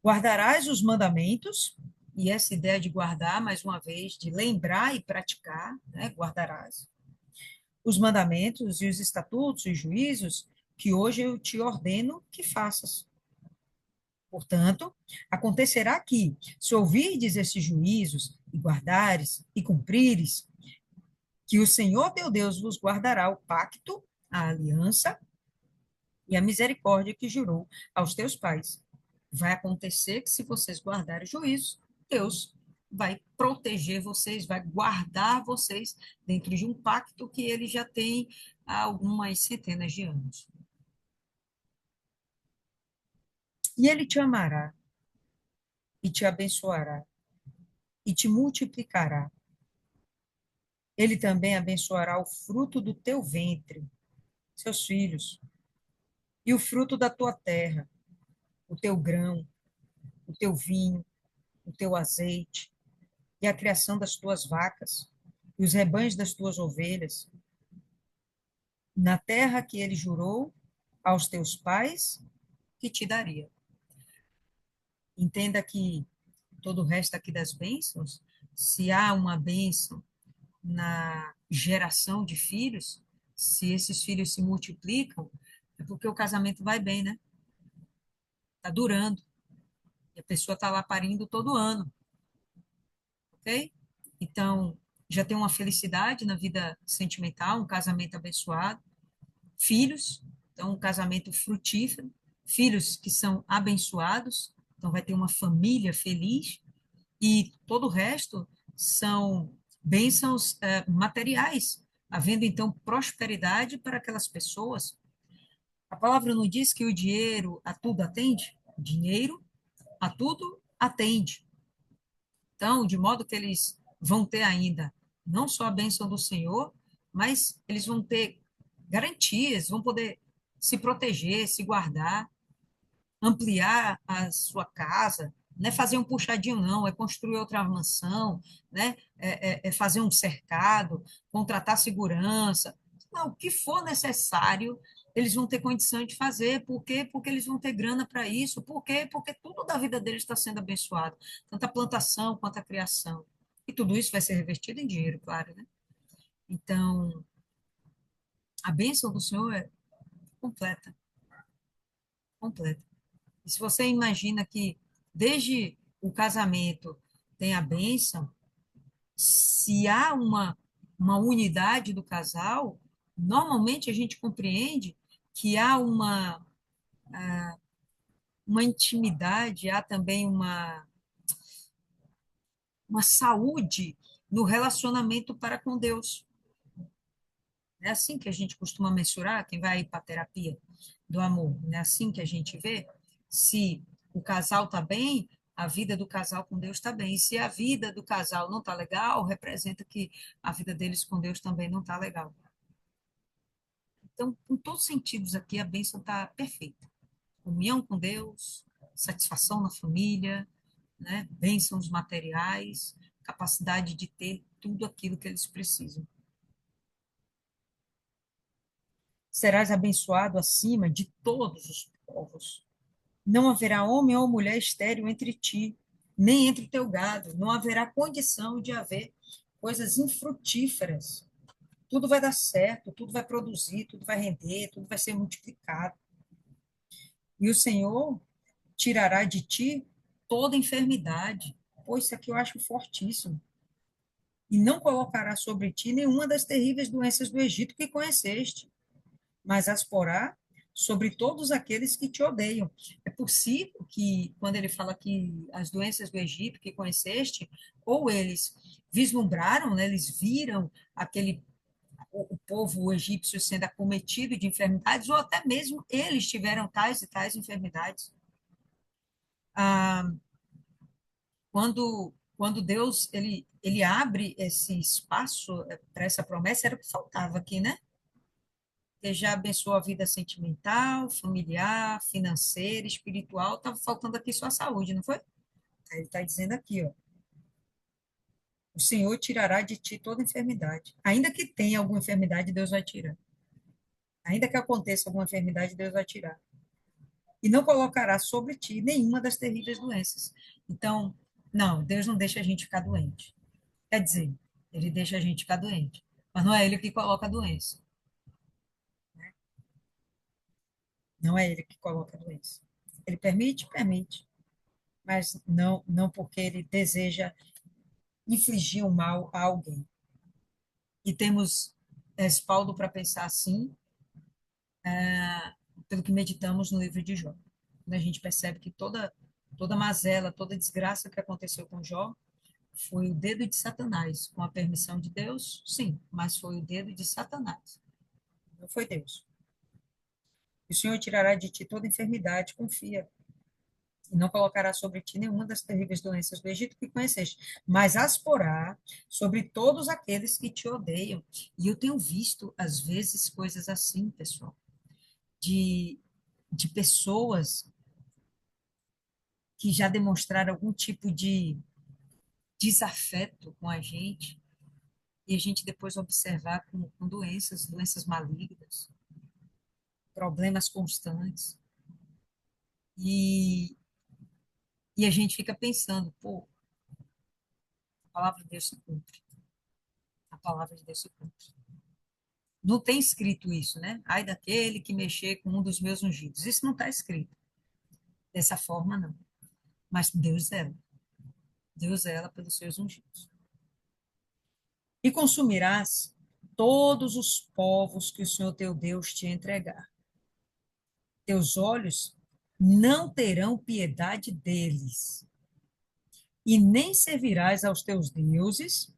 guardarás os mandamentos, e essa ideia de guardar, mais uma vez, de lembrar e praticar, né? Guardarás os mandamentos e os estatutos e juízos que hoje eu te ordeno que faças. Portanto, acontecerá que, se ouvirdes esses juízos, e guardares, e cumprires, que o Senhor teu Deus vos guardará o pacto, a aliança e a misericórdia que jurou aos teus pais. vai acontecer que se vocês guardarem juízo, Deus vai proteger vocês, vai guardar vocês dentro de um pacto que ele já tem há algumas centenas de anos. E ele te amará e te abençoará e te multiplicará. Ele também abençoará o fruto do teu ventre, seus filhos, e o fruto da tua terra, o teu grão, o teu vinho, o teu azeite, e a criação das tuas vacas, e os rebanhos das tuas ovelhas, na terra que ele jurou aos teus pais que te daria. Entenda que todo o resto aqui das bênçãos, se há uma bênção na geração de filhos, se esses filhos se multiplicam, é porque o casamento vai bem, né? Está durando. E a pessoa está lá parindo todo ano, ok? Então, já tem uma felicidade na vida sentimental, um casamento abençoado, filhos, então um casamento frutífero, filhos que são abençoados, então vai ter uma família feliz, e todo o resto são bênçãos materiais, havendo então prosperidade para aquelas pessoas. A palavra não diz que o dinheiro a tudo atende? O dinheiro a tudo atende. Então, de modo que eles vão ter ainda não só a bênção do Senhor, mas eles vão ter garantias, vão poder se proteger, se guardar, ampliar a sua casa, não é fazer um puxadinho, não, é construir outra mansão, né? É fazer um cercado, contratar segurança. Não, o que for necessário, eles vão ter condição de fazer. Por quê? Porque eles vão ter grana para isso. Por quê? Porque tudo da vida deles está sendo abençoado, tanto a plantação quanto a criação. E tudo isso vai ser revertido em dinheiro, claro, né? Então, a bênção do Senhor é completa, completa. E se você imagina que desde o casamento tem a bênção, se há uma unidade do casal, normalmente a gente compreende que há uma intimidade, há também uma saúde no relacionamento para com Deus. É assim que a gente costuma mensurar, quem vai para a terapia do amor, não é assim que a gente vê? Se o casal está bem, a vida do casal com Deus está bem. E se a vida do casal não está legal, representa que a vida deles com Deus também não está legal. Então, em todos os sentidos aqui, a bênção está perfeita. Comunhão com Deus, satisfação na família, né? Bênçãos materiais, capacidade de ter tudo aquilo que eles precisam. Serás abençoado acima de todos os povos. Não haverá homem ou mulher estéril entre ti, nem entre o teu gado. Não haverá condição de haver coisas infrutíferas. Tudo vai dar certo, tudo vai produzir, tudo vai render, tudo vai ser multiplicado. E o Senhor tirará de ti toda enfermidade. Pô, isso aqui eu acho fortíssimo. E não colocará sobre ti nenhuma das terríveis doenças do Egito que conheceste, mas as porá sobre todos aqueles que te odeiam. É possível que, quando ele fala que as doenças do Egito que conheceste, ou eles vislumbraram, né, eles viram o povo egípcio sendo acometido de enfermidades, ou até mesmo eles tiveram tais e tais enfermidades. Ah, quando Deus ele abre esse espaço para essa promessa, era o que faltava aqui, né? Ele já abençoou a vida sentimental, familiar, financeira, espiritual. Estava faltando aqui só a saúde, não foi? Aí ele está dizendo aqui, ó. O Senhor tirará de ti toda enfermidade. Ainda que tenha alguma enfermidade, Deus vai tirar. Ainda que aconteça alguma enfermidade, Deus vai tirar. E não colocará sobre ti nenhuma das terríveis doenças. Então, não, Deus não deixa a gente ficar doente. Quer dizer, ele deixa a gente ficar doente. Mas não é ele que coloca a doença. Não é ele que coloca a doença. Ele permite? Permite. Mas não porque ele deseja infligir um mal a alguém. E temos respaldo para pensar assim, pelo que meditamos no livro de Jó. Quando a gente percebe que toda Toda mazela, toda desgraça que aconteceu com Jó foi o dedo de Satanás. Com a permissão de Deus, sim, mas foi o dedo de Satanás. Não foi Deus. O Senhor tirará de ti toda enfermidade, confia, e não colocará sobre ti nenhuma das terríveis doenças do Egito que conheceste, mas as porá sobre todos aqueles que te odeiam. E eu tenho visto, às vezes, coisas assim, pessoal, de, de pessoas que já demonstraram algum tipo de desafeto com a gente, e a gente depois observar com doenças, doenças malignas, problemas constantes. E, e a gente fica pensando, pô, a palavra de Deus se cumpre. A palavra de Deus se cumpre. Não tem escrito isso, né? Ai daquele que mexer com um dos meus ungidos. Isso não está escrito dessa forma, não. Mas Deus zela. Deus zela pelos seus ungidos. E consumirás todos os povos que o Senhor teu Deus te entregar. Teus olhos não terão piedade deles, e nem servirás aos teus deuses,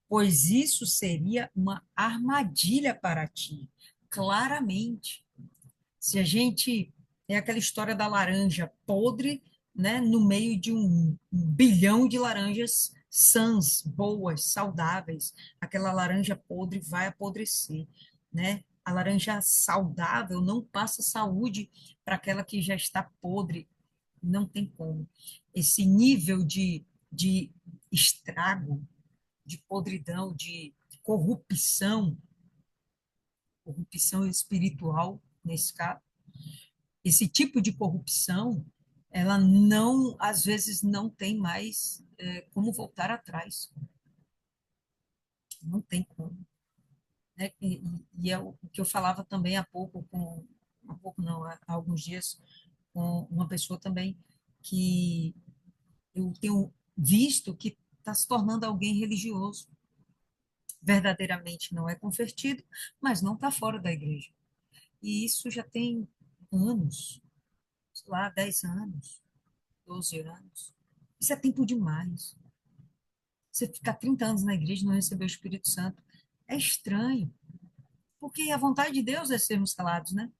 pois isso seria uma armadilha para ti. Claramente, se a gente é aquela história da laranja podre, né, no meio de um bilhão de laranjas sãs, boas, saudáveis, aquela laranja podre vai apodrecer, né? A laranja saudável não passa saúde para aquela que já está podre, não tem como. Esse nível de estrago, de podridão, de corrupção, corrupção espiritual, nesse caso, esse tipo de corrupção, ela não, às vezes, não tem mais como voltar atrás. Não tem como. Né? E é o que eu falava também há pouco não, há alguns dias, com uma pessoa também que eu tenho visto que está se tornando alguém religioso. Verdadeiramente não é convertido, mas não está fora da igreja. E isso já tem anos, sei lá, 10 anos, 12 anos. Isso é tempo demais. Você ficar 30 anos na igreja e não receber o Espírito Santo é estranho, porque a vontade de Deus é sermos salados, né?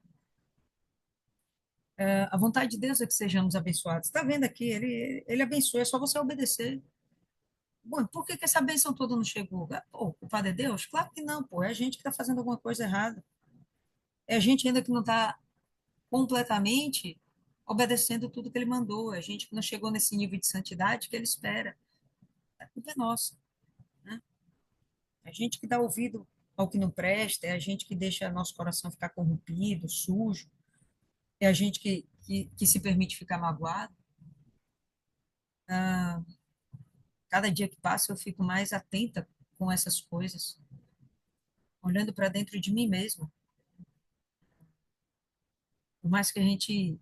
A vontade de Deus é que sejamos abençoados. Está vendo aqui? Ele abençoa, é só você obedecer. Bom, por que que essa bênção toda não chegou? Pô, o culpado é Deus? Claro que não, pô. É a gente que está fazendo alguma coisa errada. É a gente ainda que não está completamente obedecendo tudo que ele mandou. É a gente que não chegou nesse nível de santidade que ele espera. A culpa é nossa, né? É a gente que dá ouvido ao que não presta, é a gente que deixa nosso coração ficar corrompido, sujo, é a gente que se permite ficar magoado. Ah, cada dia que passa eu fico mais atenta com essas coisas, olhando para dentro de mim mesma. Por mais que a gente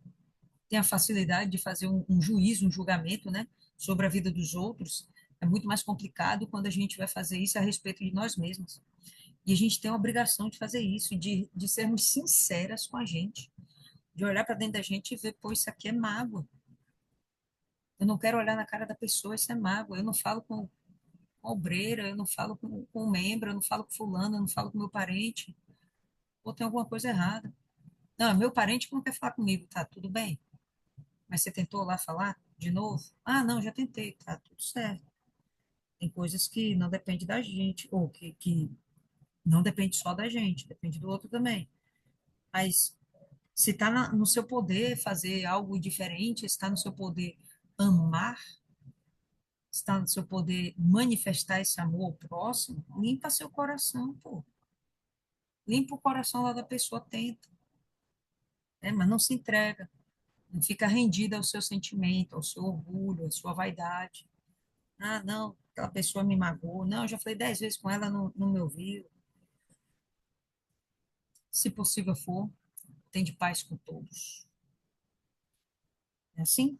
tenha facilidade de fazer um juízo, um julgamento, né, sobre a vida dos outros, é muito mais complicado quando a gente vai fazer isso a respeito de nós mesmos. E a gente tem a obrigação de fazer isso, de sermos sinceras com a gente, de olhar para dentro da gente e ver, pô, isso aqui é mágoa. Eu não quero olhar na cara da pessoa, isso é mágoa. Eu não falo com a obreira, eu não falo com o membro, eu não falo com fulano, eu não falo com meu parente. Ou tem alguma coisa errada. Não, é meu parente que não quer falar comigo, tá, tudo bem. Mas você tentou lá falar de novo? Ah, não, já tentei, tá tudo certo. Tem coisas que não dependem da gente, ou que não depende só da gente, depende do outro também. Mas se está no seu poder fazer algo diferente, está no seu poder amar, está no seu poder manifestar esse amor ao próximo, limpa seu coração, pô. Limpa o coração lá da pessoa, tenta, né? Mas não se entrega, não fica rendida ao seu sentimento, ao seu orgulho, à sua vaidade. Ah, não, aquela pessoa me magoou. Não, eu já falei 10 vezes com ela, não me ouviu. Se possível for, tem de paz com todos. É assim?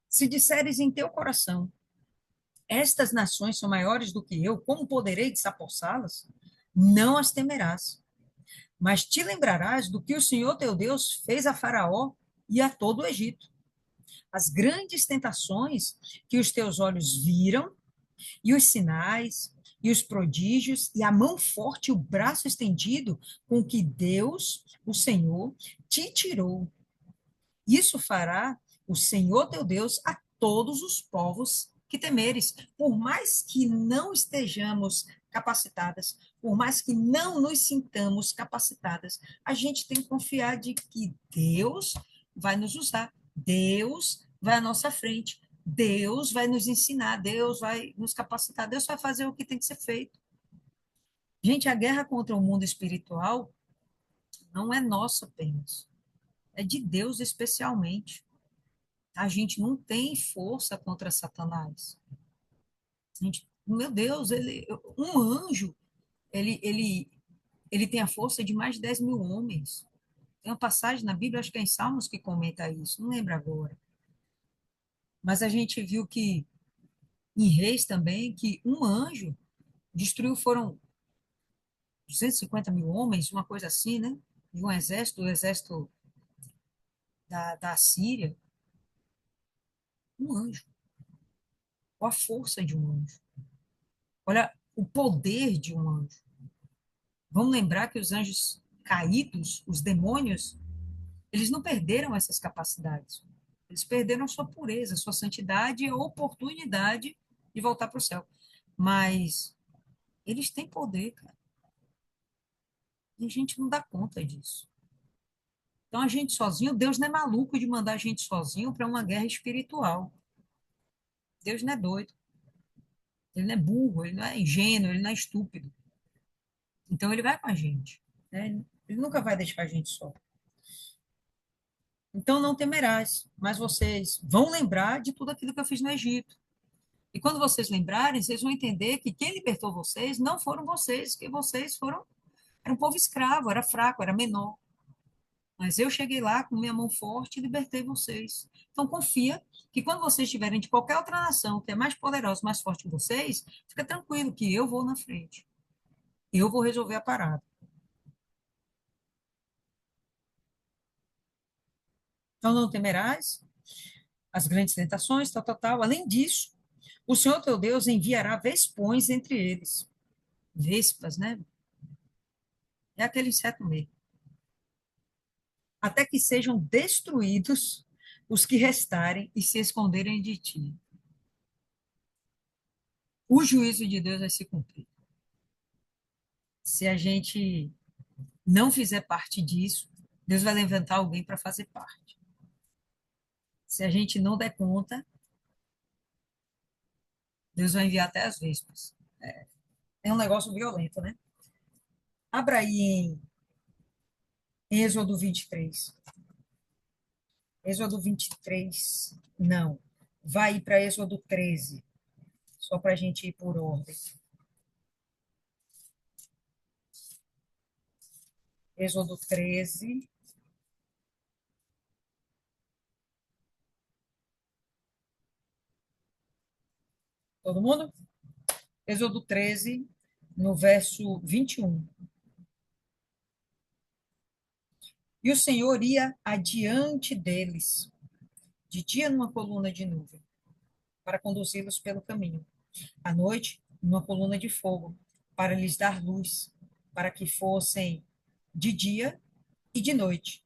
Se disseres em teu coração, estas nações são maiores do que eu, como poderei desapossá-las? Não as temerás, mas te lembrarás do que o Senhor teu Deus fez a Faraó e a todo o Egito. as grandes tentações que os teus olhos viram, e os sinais, e os prodígios, e a mão forte, e o braço estendido, com que Deus, o Senhor, te tirou. Isso fará o Senhor teu Deus a todos os povos que temeres, por mais que não estejamos capacitadas, por mais que não nos sintamos capacitadas, a gente tem que confiar de que Deus vai nos usar, Deus vai à nossa frente, Deus vai nos ensinar, Deus vai nos capacitar, Deus vai fazer o que tem que ser feito. Gente, a guerra contra o mundo espiritual não é nossa apenas, é de Deus especialmente. A gente não tem força contra Satanás. A gente, meu Deus, um anjo, ele tem a força de mais de 10 mil homens. Tem uma passagem na Bíblia, acho que é em Salmos, que comenta isso, não lembro agora. Mas a gente viu que em Reis também, que um anjo destruiu, foram 250 mil homens, uma coisa assim, né? De um exército, o exército da Síria. Um anjo. Olha a força de um anjo. Olha o poder de um anjo. Vamos lembrar que os anjos caídos, os demônios, eles não perderam essas capacidades. Eles perderam sua pureza, sua santidade e a oportunidade de voltar para o céu. Mas eles têm poder, cara. E a gente não dá conta disso. Então, a gente sozinho, Deus não é maluco de mandar a gente sozinho para uma guerra espiritual. Deus não é doido. Ele não é burro, ele não é ingênuo, ele não é estúpido. Então, ele vai com a gente. Né? Ele nunca vai deixar a gente só. Então não temerás, mas vocês vão lembrar de tudo aquilo que eu fiz no Egito. E quando vocês lembrarem, vocês vão entender que quem libertou vocês não foram vocês, que vocês foram, era um povo escravo, era fraco, era menor. Mas eu cheguei lá com minha mão forte e libertei vocês. Então confia que quando vocês estiverem de qualquer outra nação que é mais poderosa, mais forte que vocês, fica tranquilo que eu vou na frente. Eu vou resolver a parada. Então não temerás as grandes tentações, tal, tal, tal. Além disso, o Senhor teu Deus enviará vespões entre eles. Vespas, né? É aquele inseto mesmo. Até que sejam destruídos os que restarem e se esconderem de ti. O juízo de Deus vai se cumprir. Se a gente não fizer parte disso, Deus vai levantar alguém para fazer parte. Se a gente não der conta, Deus vai enviar até as vespas. É um negócio violento, né? Abra aí em Êxodo 23. Êxodo 23, não. Vai para Êxodo 13, só para a gente ir por ordem. Êxodo 13. Todo mundo? Êxodo 13, no verso 21. E o Senhor ia adiante deles, de dia numa coluna de nuvem, para conduzi-los pelo caminho. À noite, numa coluna de fogo, para lhes dar luz, para que fossem de dia e de noite.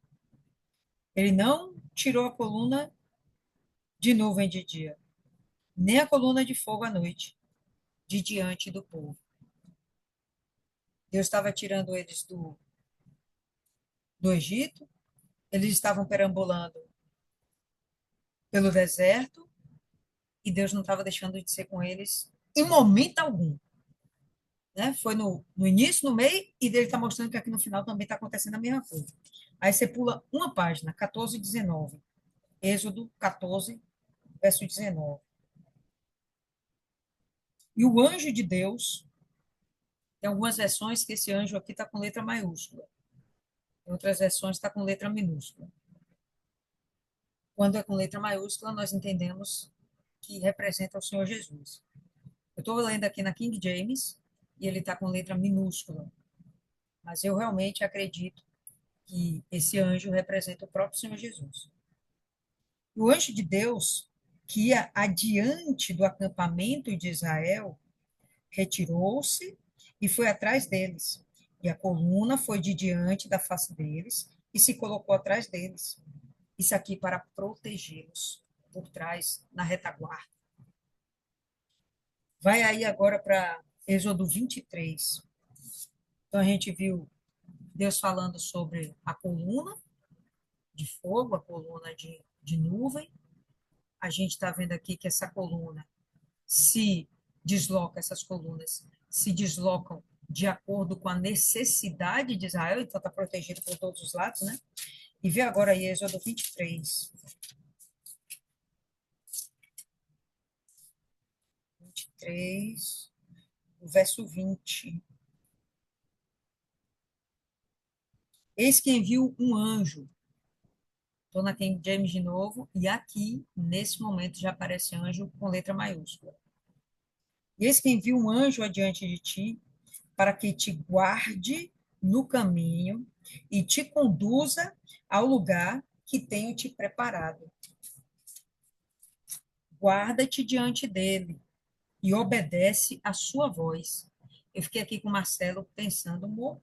Ele não tirou a coluna de nuvem de dia, nem a coluna de fogo à noite, de diante do povo. Deus estava tirando eles do Egito, eles estavam perambulando pelo deserto, e Deus não estava deixando de ser com eles em momento algum. Né? Foi no início, no meio, e ele está mostrando que aqui no final também está acontecendo a mesma coisa. Aí você pula uma página, 14 e 19. Êxodo 14, verso 19. E o anjo de Deus, tem algumas versões que esse anjo aqui está com letra maiúscula, em outras versões está com letra minúscula. Quando é com letra maiúscula, nós entendemos que representa o Senhor Jesus. Eu estou lendo aqui na King James e ele está com letra minúscula, mas eu realmente acredito que esse anjo representa o próprio Senhor Jesus. O anjo de Deus, que ia adiante do acampamento de Israel, retirou-se e foi atrás deles. E a coluna foi de diante da face deles e se colocou atrás deles. Isso aqui para protegê-los por trás, na retaguarda. Vai aí agora para Êxodo 23. Então a gente viu Deus falando sobre a coluna de fogo, a coluna de nuvem. A gente está vendo aqui que essa coluna se desloca, essas colunas se deslocam de acordo com a necessidade de Israel, então está protegido por todos os lados, né? E vê agora aí Êxodo 23. 23, o verso 20. Eis que enviou um anjo. Estou na King James de novo, e aqui, nesse momento, já aparece anjo com letra maiúscula. E eis que envia um anjo adiante de ti, para que te guarde no caminho e te conduza ao lugar que tenho te preparado. Guarda-te diante dele e obedece à sua voz. Eu fiquei aqui com o Marcelo pensando, amor,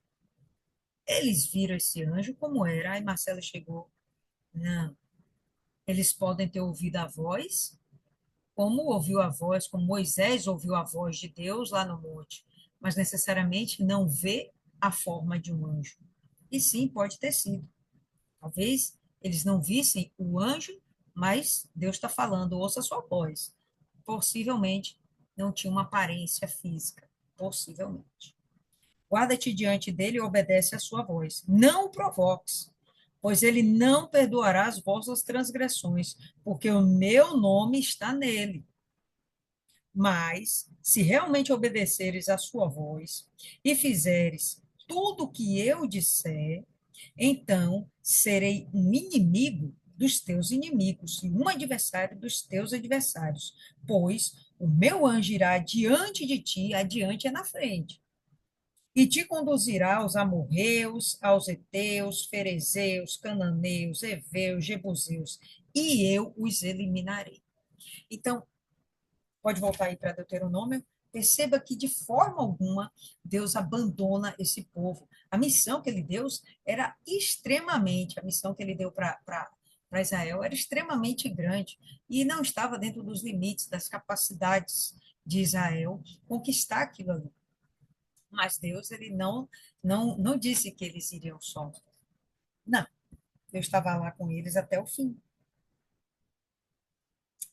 eles viram esse anjo como era. Aí Marcelo chegou, não, eles podem ter ouvido a voz, como ouviu a voz, como Moisés ouviu a voz de Deus lá no monte, mas necessariamente não vê a forma de um anjo. E sim, pode ter sido. Talvez eles não vissem o anjo, mas Deus está falando, ouça a sua voz. Possivelmente não tinha uma aparência física. Possivelmente. Guarda-te diante dele e obedece à sua voz. Não o provoques, pois ele não perdoará as vossas transgressões, porque o meu nome está nele. Mas, se realmente obedeceres à sua voz e fizeres tudo o que eu disser, então serei um inimigo dos teus inimigos e um adversário dos teus adversários, pois o meu anjo irá diante de ti, adiante é na frente, e te conduzirá aos amorreus, aos heteus, ferezeus, cananeus, heveus, jebuseus, e eu os eliminarei. Então, pode voltar aí para Deuteronômio, perceba que de forma alguma Deus abandona esse povo. A missão que ele deu era extremamente, a missão que ele deu para Israel era extremamente grande e não estava dentro dos limites, das capacidades de Israel conquistar aquilo ali. Mas Deus, ele não disse que eles iriam só. Não, Deus estava lá com eles até o fim.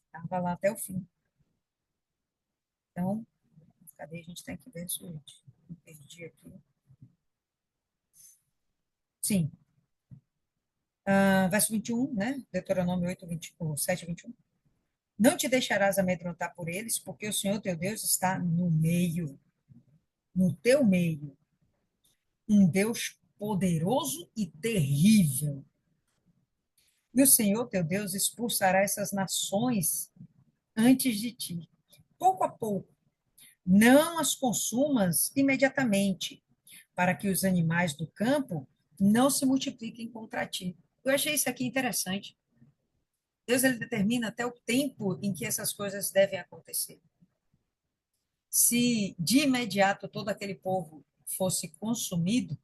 Estava lá até o fim. Então, cadê? A gente tem que ver isso, gente. Me perdi aqui. Sim. Verso 21, né? Deuteronômio 8, 20, 7, 21. Não te deixarás amedrontar por eles, porque o Senhor teu Deus está no meio, no teu meio, um Deus poderoso e terrível. E o Senhor teu Deus expulsará essas nações antes de ti, pouco a pouco. Não as consumas imediatamente, para que os animais do campo não se multipliquem contra ti. Eu achei isso aqui interessante. Deus ele determina até o tempo em que essas coisas devem acontecer. Se de imediato todo aquele povo fosse consumido,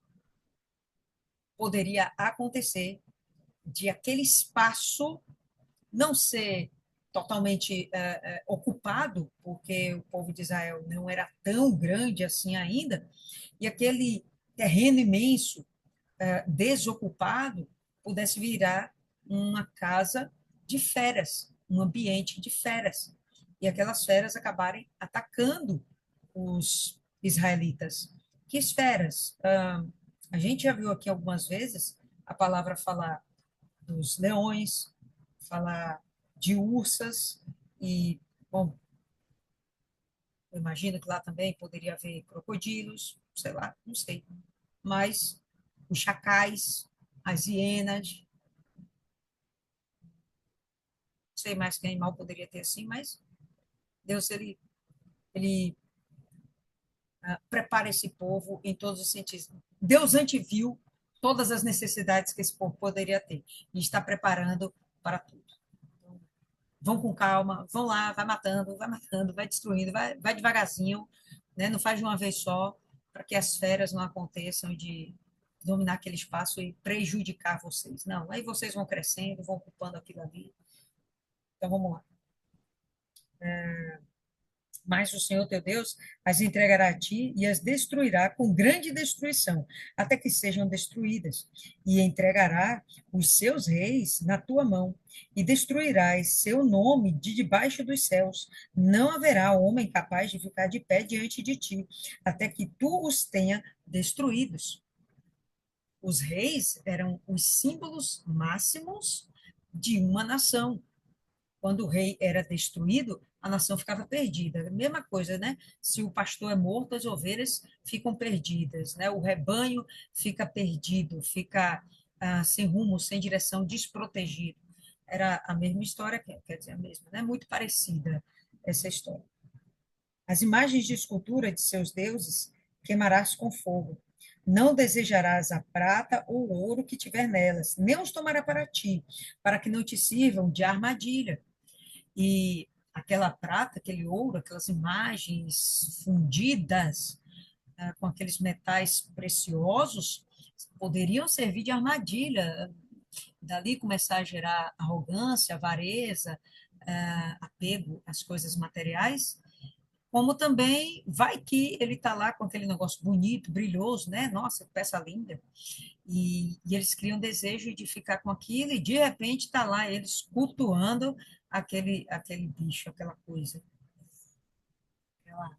poderia acontecer de aquele espaço não ser totalmente ocupado, porque o povo de Israel não era tão grande assim ainda, e aquele terreno imenso desocupado pudesse virar uma casa de feras, um ambiente de feras. E aquelas feras acabarem atacando os israelitas. Que feras? A gente já viu aqui algumas vezes a palavra falar dos leões, falar de ursas, e, bom, eu imagino que lá também poderia haver crocodilos, sei lá, não sei. Mas os chacais, as hienas, não sei mais que animal poderia ter assim, mas Deus, ele prepara esse povo em todos os sentidos. Deus anteviu todas as necessidades que esse povo poderia ter e está preparando para tudo. Então, vão com calma, vão lá, vai matando, vai destruindo, vai devagarzinho, né? Não faz de uma vez só, para que as feras não aconteçam de dominar aquele espaço e prejudicar vocês. Não, aí vocês vão crescendo, vão ocupando aquilo ali. Então vamos lá. Mas o Senhor teu Deus as entregará a ti e as destruirá com grande destruição, até que sejam destruídas, e entregará os seus reis na tua mão, e destruirás seu nome de debaixo dos céus. Não haverá homem capaz de ficar de pé diante de ti, até que tu os tenha destruídos. Os reis eram os símbolos máximos de uma nação. Quando o rei era destruído, a nação ficava perdida. A mesma coisa, né? Se o pastor é morto, as ovelhas ficam perdidas, né? O rebanho fica perdido, fica sem rumo, sem direção, desprotegido. Era a mesma história, quer dizer, a mesma, né? Muito parecida essa história. As imagens de escultura de seus deuses queimarás com fogo. Não desejarás a prata ou o ouro que tiver nelas, nem os tomará para ti, para que não te sirvam de armadilha. E aquela prata, aquele ouro, aquelas imagens fundidas com aqueles metais preciosos, poderiam servir de armadilha. Dali começar a gerar arrogância, avareza, apego às coisas materiais, como também vai que ele está lá com aquele negócio bonito, brilhoso, né? Nossa, que peça linda. E eles criam desejo de ficar com aquilo, e de repente está lá eles cultuando aquele bicho, aquela coisa, aquela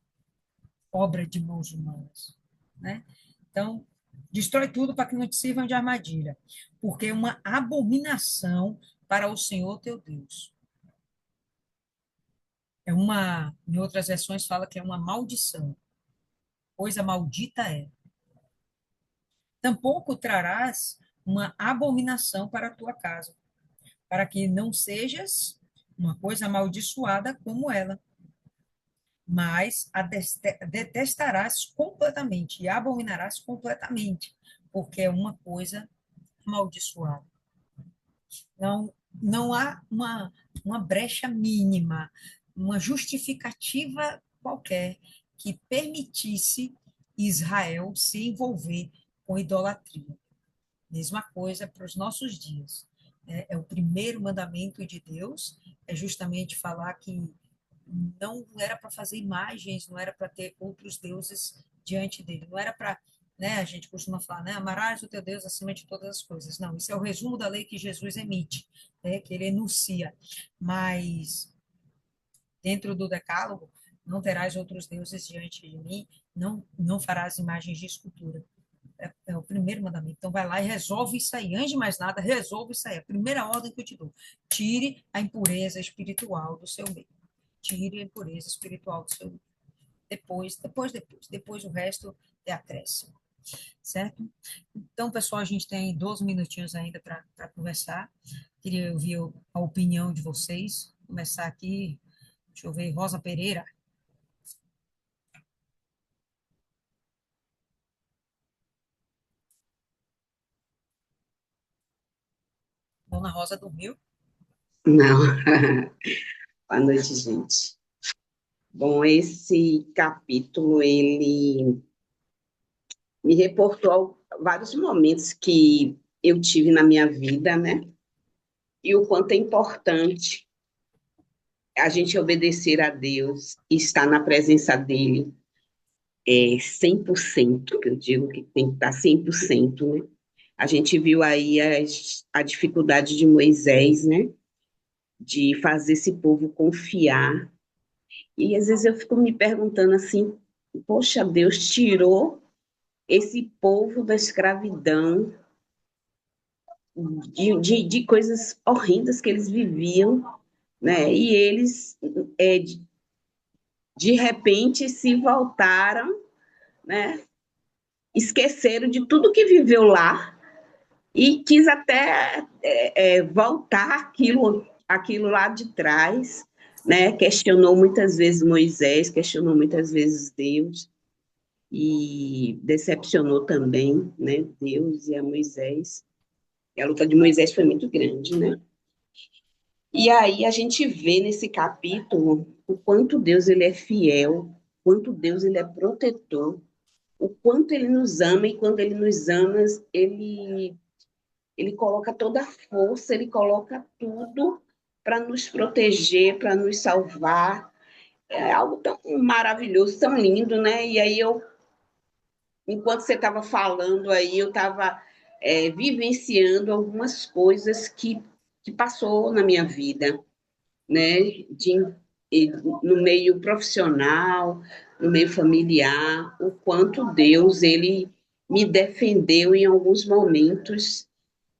obra de mãos humanas, né? Então, destrói tudo para que não te sirvam de armadilha, porque é uma abominação para o Senhor teu Deus. Em outras versões fala que é uma maldição, coisa maldita é. Tampouco trarás uma abominação para a tua casa, para que não sejas uma coisa amaldiçoada como ela, mas a detestarás completamente e abominarás completamente, porque é uma coisa amaldiçoada. Não há uma brecha mínima, uma justificativa qualquer que permitisse Israel se envolver com idolatria. Mesma coisa para os nossos dias. É o primeiro mandamento de Deus, é justamente falar que não era para fazer imagens, não era para ter outros deuses diante dele, não era para, né, a gente costuma falar, né, amarás o teu Deus acima de todas as coisas. Não, isso é o resumo da lei que Jesus emite, né, que ele enuncia. Mas dentro do decálogo, não terás outros deuses diante de mim, não farás imagens de escultura. É o primeiro mandamento. Então, vai lá e resolve isso aí. Antes de mais nada, resolve isso aí. A primeira ordem que eu te dou. Tire a impureza espiritual do seu meio. Tire a impureza espiritual do seu meio. Depois o resto é acréscimo. Certo? Então, pessoal, a gente tem 12 minutinhos ainda para conversar. Queria ouvir a opinião de vocês. Começar aqui, deixa eu ver, Rosa Pereira. Dona Rosa dormiu? Não. Boa noite, gente. Bom, esse capítulo, ele me reportou vários momentos que eu tive na minha vida, né? E o quanto é importante a gente obedecer a Deus e estar na presença dele 100%, que eu digo que tem que estar 100%, né? A gente viu aí a dificuldade de Moisés, né? De fazer esse povo confiar. E às vezes eu fico me perguntando assim, poxa, Deus tirou esse povo da escravidão, de coisas horrendas que eles viviam, né? E eles, de repente, se voltaram, né? Esqueceram de tudo que viveu lá e quis até voltar aquilo lá de trás, né? Questionou muitas vezes Moisés, questionou muitas vezes Deus. E decepcionou também, né, Deus e a Moisés. E a luta de Moisés foi muito grande, né? E aí a gente vê nesse capítulo o quanto Deus ele é fiel, o quanto Deus ele é protetor, o quanto ele nos ama e quando ele nos ama, ele coloca toda a força, ele coloca tudo para nos proteger, para nos salvar. É algo tão maravilhoso, tão lindo, né? E aí enquanto você estava falando aí, eu estava vivenciando algumas coisas que passou na minha vida, né? No meio profissional, no meio familiar, o quanto Deus ele me defendeu em alguns momentos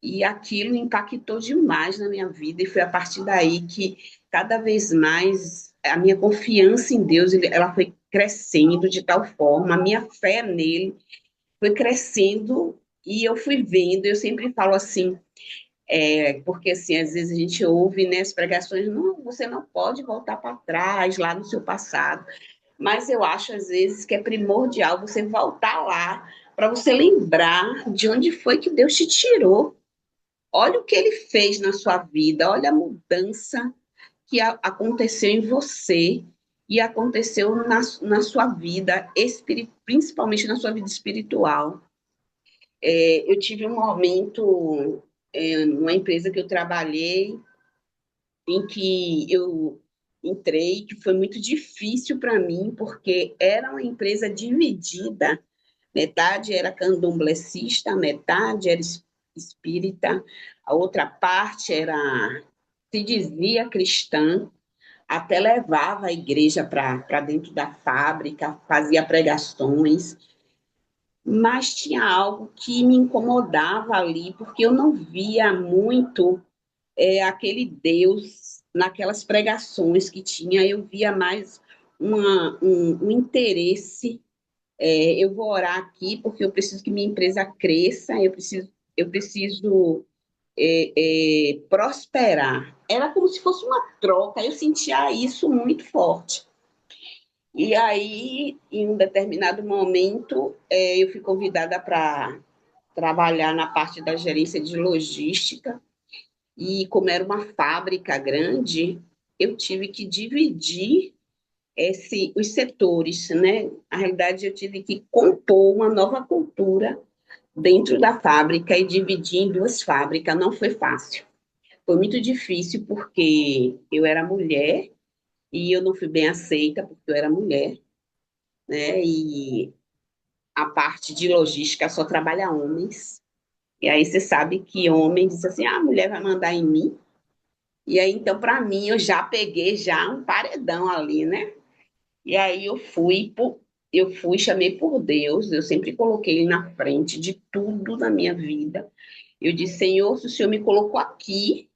e aquilo impactou demais na minha vida e foi a partir daí que cada vez mais a minha confiança em Deus ela foi crescendo de tal forma, a minha fé nele foi crescendo e eu fui vendo. Eu sempre falo assim, porque assim, às vezes a gente ouve, né, as pregações, não, você não pode voltar para trás, lá no seu passado. Mas eu acho, às vezes, que é primordial você voltar lá para você lembrar de onde foi que Deus te tirou. Olha o que ele fez na sua vida, olha a mudança que aconteceu em você e aconteceu na sua vida, principalmente na sua vida espiritual. Eu tive um momento numa empresa que eu trabalhei, em que eu entrei, que foi muito difícil para mim, porque era uma empresa dividida, metade era candomblessista, metade era espírita, a outra parte era, se dizia cristã, até levava a igreja para dentro da fábrica, fazia pregações, mas tinha algo que me incomodava ali, porque eu não via muito aquele Deus naquelas pregações que tinha, eu via mais um interesse. Eu vou orar aqui porque eu preciso que minha empresa cresça, eu preciso prosperar. Era como se fosse uma troca, eu sentia isso muito forte. E aí, em um determinado momento, eu fui convidada para trabalhar na parte da gerência de logística, e como era uma fábrica grande, eu tive que dividir os setores, né? Na realidade, eu tive que compor uma nova cultura dentro da fábrica e dividir em duas fábricas. Não foi fácil. Foi muito difícil porque eu era mulher e eu não fui bem aceita porque eu era mulher, né? E a parte de logística só trabalha homens. E aí você sabe que homem diz assim: ah, a mulher vai mandar em mim. E aí, então, para mim, eu já peguei já um paredão ali, né? E aí eu fui, chamei por Deus, eu sempre coloquei ele na frente de tudo na minha vida. Eu disse, Senhor, se o Senhor me colocou aqui,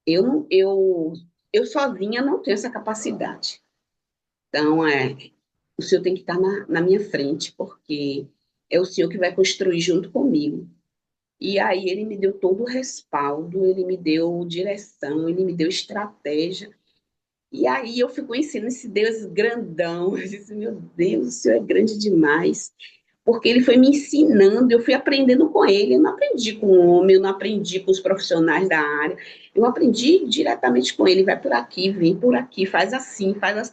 eu, eu sozinha não tenho essa capacidade. Então, o Senhor tem que estar na minha frente, porque é o Senhor que vai construir junto comigo. E aí ele me deu todo o respaldo, ele me deu direção, ele me deu estratégia. E aí eu fui conhecendo esse Deus grandão. Eu disse, meu Deus, o Senhor é grande demais. Porque ele foi me ensinando, eu fui aprendendo com ele. Eu não aprendi com o homem, eu não aprendi com os profissionais da área. Eu aprendi diretamente com ele. Vai por aqui, vem por aqui, faz assim, faz assim.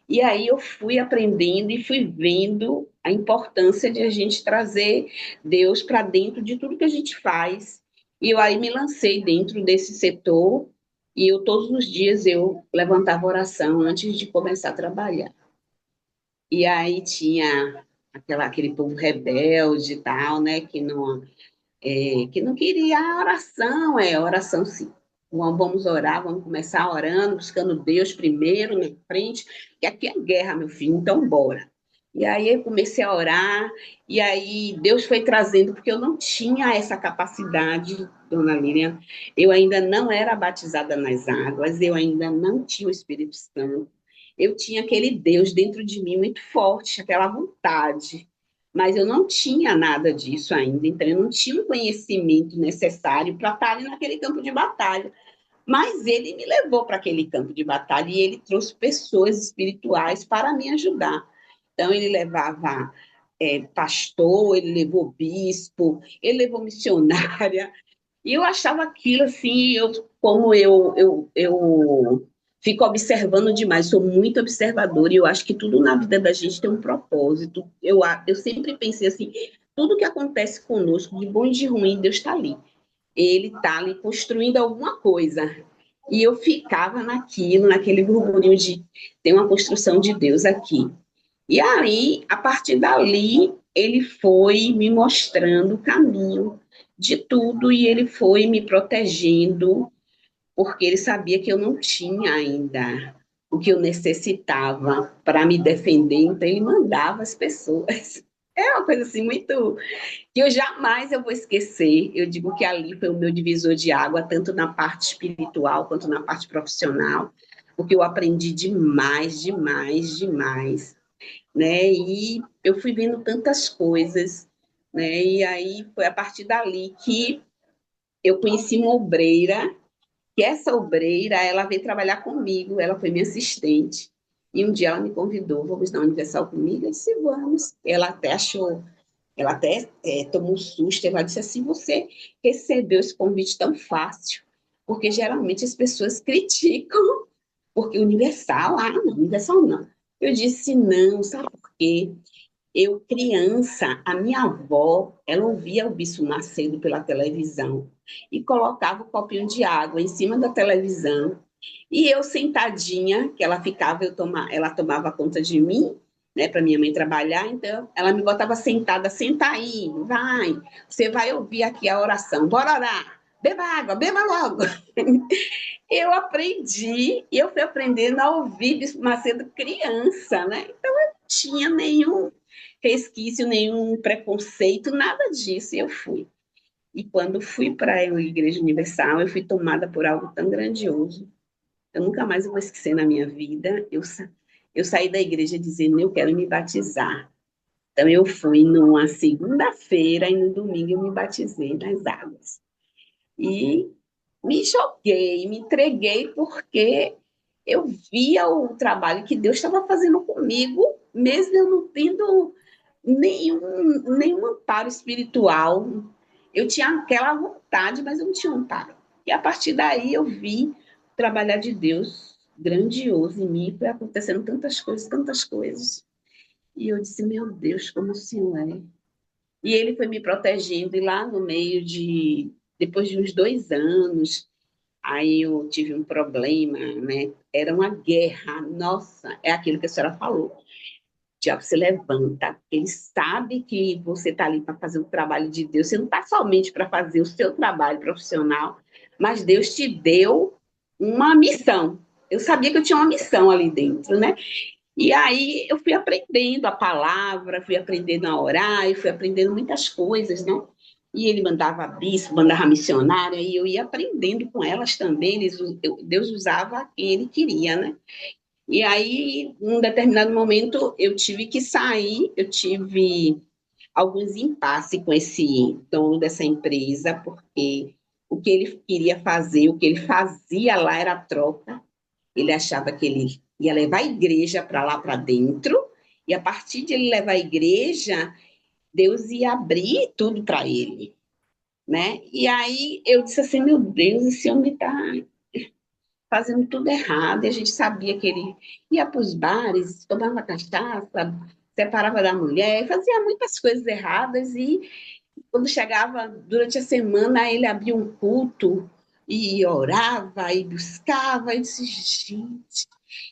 E aí eu fui aprendendo e fui vendo a importância de a gente trazer Deus para dentro de tudo que a gente faz. E eu aí me lancei dentro desse setor e eu todos os dias eu levantava oração antes de começar a trabalhar. E aí tinha aquele povo rebelde e tal, né, que não queria a oração, oração sim. Vamos orar, vamos começar orando, buscando Deus primeiro, na frente, que aqui é guerra, meu filho, então bora. E aí eu comecei a orar, e aí Deus foi trazendo, porque eu não tinha essa capacidade, dona Lilian, eu ainda não era batizada nas águas, eu ainda não tinha o Espírito Santo, eu tinha aquele Deus dentro de mim muito forte, aquela vontade, mas eu não tinha nada disso ainda, então eu não tinha o conhecimento necessário para estar ali naquele campo de batalha. Mas ele me levou para aquele campo de batalha e ele trouxe pessoas espirituais para me ajudar. Então, ele levava pastor, ele levou bispo, ele levou missionária, E eu achava aquilo assim, como eu fico observando demais, sou muito observadora, e eu acho que tudo na vida da gente tem um propósito. Eu sempre pensei assim, tudo que acontece conosco, de bom e de ruim, Deus está ali. Ele está ali construindo alguma coisa. E eu ficava naquilo, naquele burburinho de tem uma construção de Deus aqui. E aí, a partir dali, ele foi me mostrando o caminho de tudo e ele foi me protegendo, porque ele sabia que eu não tinha ainda o que eu necessitava para me defender, então ele mandava as pessoas. É uma coisa assim muito que eu jamais eu vou esquecer. Eu digo que ali foi o meu divisor de água, tanto na parte espiritual quanto na parte profissional, porque eu aprendi demais, demais, demais, né? E eu fui vendo tantas coisas, né? E aí foi a partir dali que eu conheci uma obreira, que essa obreira, ela veio trabalhar comigo, ela foi minha assistente. E um dia ela me convidou, vamos dar um Universal comigo? Eu disse, vamos. Ela até tomou um susto, ela disse assim, você recebeu esse convite tão fácil, porque geralmente as pessoas criticam, porque Universal, ah, não, Universal não. Eu disse, não, sabe por quê? Eu, criança, a minha avó, ela ouvia o Bispo Macedo pela televisão e colocava o copinho de água em cima da televisão. E eu sentadinha, que ela ficava, ela tomava conta de mim, né, para minha mãe trabalhar, então ela me botava sentada, senta aí, vai, você vai ouvir aqui a oração, bora orar, beba água, beba logo. Eu aprendi, e eu fui aprendendo a ouvir Bispo Macedo criança, né? Então eu não tinha nenhum resquício, nenhum preconceito, nada disso, e eu fui. E quando fui para a Igreja Universal, eu fui tomada por algo tão grandioso. Eu nunca mais vou esquecer na minha vida. Eu saí da igreja dizendo, eu quero me batizar. Então eu fui numa segunda-feira e no domingo eu me batizei nas águas. E me joguei, me entreguei, porque eu via o trabalho que Deus estava fazendo comigo, mesmo eu não tendo nenhum amparo espiritual. Eu tinha aquela vontade, mas eu não tinha amparo. E a partir daí eu vi o trabalhar de Deus grandioso em mim, foi acontecendo tantas coisas, tantas coisas. E eu disse, meu Deus, como o Senhor é. E ele foi me protegendo, e lá no meio de, depois de uns 2 anos, aí eu tive um problema, né? Era uma guerra, nossa, é aquilo que a senhora falou. O diabo se levanta, ele sabe que você está ali para fazer o trabalho de Deus, você não está somente para fazer o seu trabalho profissional, mas Deus te deu uma missão. Eu sabia que eu tinha uma missão ali dentro, né? E aí eu fui aprendendo a palavra, fui aprendendo a orar, e fui aprendendo muitas coisas, né? E ele mandava bispo, mandava missionária, e eu ia aprendendo com elas também. Deus usava quem ele queria, né? E aí, num determinado momento, eu tive que sair, eu tive alguns impasses com esse dono dessa empresa, porque o que ele queria fazer, o que ele fazia lá era troca. Ele achava que ele ia levar a igreja para lá para dentro, e a partir de ele levar a igreja, Deus ia abrir tudo para ele, né? E aí eu disse assim, meu Deus, esse homem está fazendo tudo errado, e a gente sabia que ele ia para os bares, tomava cachaça, separava da mulher, fazia muitas coisas erradas, e quando chegava durante a semana, ele abria um culto e orava e buscava, e disse, gente.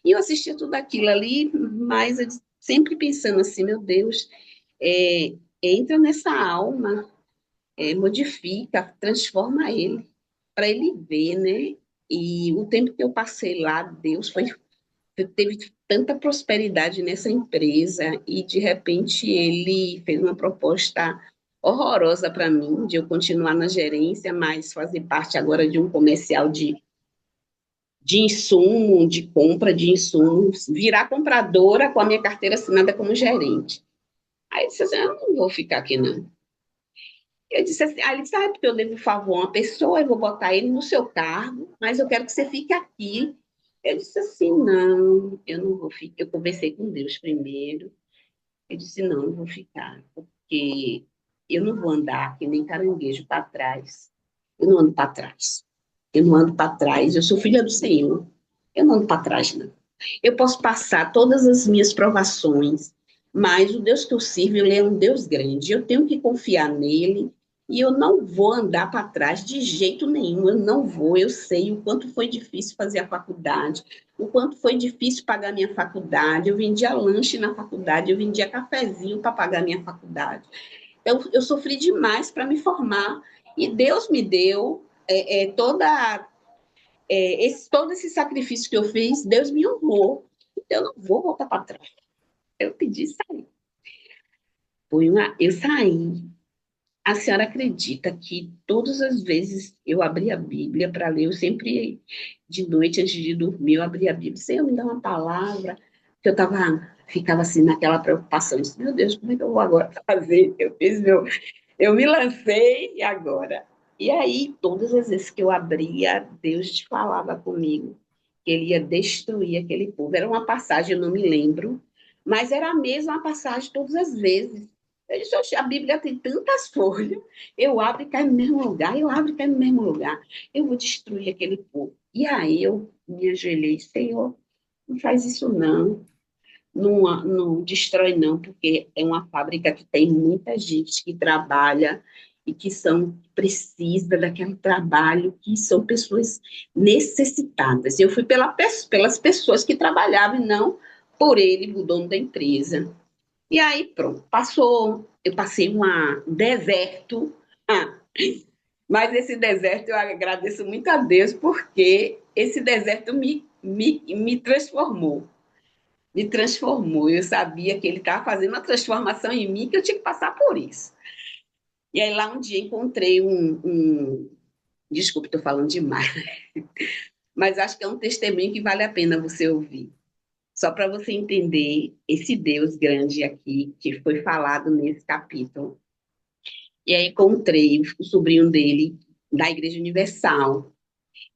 E eu assistia tudo aquilo ali, mas eu sempre pensando assim, meu Deus, é, entra nessa alma, modifica, transforma ele, para ele ver, né? E o tempo que eu passei lá, Deus teve tanta prosperidade nessa empresa, e de repente ele fez uma proposta horrorosa para mim, de eu continuar na gerência, mas fazer parte agora de um comercial de insumo, de compra de insumos, virar compradora com a minha carteira assinada como gerente. Aí eu disse assim, eu não vou ficar aqui não. Eu disse assim, aí ele disse, ah, porque eu devo favor a uma pessoa, eu vou botar ele no seu cargo, mas eu quero que você fique aqui. Eu disse assim, não, eu não vou ficar. Eu conversei com Deus primeiro. Eu disse, não, não vou ficar, porque eu não vou andar que nem caranguejo para trás. Eu não ando para trás. Eu não ando para trás. Eu sou filha do Senhor. Eu não ando para trás, não. Eu posso passar todas as minhas provações, mas o Deus que eu sirvo, ele é um Deus grande. Eu tenho que confiar nele e eu não vou andar para trás de jeito nenhum. Eu não vou. Eu sei o quanto foi difícil fazer a faculdade, o quanto foi difícil pagar minha faculdade. Eu vendia lanche na faculdade, eu vendia cafezinho para pagar minha faculdade. Eu sofri demais para me formar e Deus me deu todo esse sacrifício que eu fiz, Deus me honrou. Eu não vou voltar para trás. Eu pedi sair. Eu saí. A senhora acredita que todas as vezes eu abri a Bíblia para ler, eu sempre, de noite, antes de dormir, eu abria a Bíblia, Senhor, me dá uma palavra, que ficava assim naquela preocupação, disse, meu Deus, como é que eu vou agora fazer? Eu me lancei e agora? E aí, todas as vezes que eu abria, Deus falava comigo que ele ia destruir aquele povo. Era uma passagem, eu não me lembro, mas era a mesma passagem todas as vezes. Eu disse, "Oxe, a Bíblia tem tantas folhas, eu abro e cai no mesmo lugar, eu abro e cai no mesmo lugar. Eu vou destruir aquele povo." E aí eu me ajoelhei, Senhor, não faz isso não. Não, não destrói, não, porque é uma fábrica que tem muita gente que trabalha e que precisa daquele trabalho, que são pessoas necessitadas. Eu fui pelas pessoas que trabalhavam e não por ele, o dono da empresa. E aí, pronto, eu passei um deserto. Ah, mas esse deserto eu agradeço muito a Deus, porque esse deserto me transformou, me transformou. Eu sabia que ele estava fazendo uma transformação em mim, que eu tinha que passar por isso. E aí lá um dia encontrei desculpe, estou falando demais, mas acho que é um testemunho que vale a pena você ouvir. Só para você entender esse Deus grande aqui, que foi falado nesse capítulo. E aí encontrei o sobrinho dele, da Igreja Universal.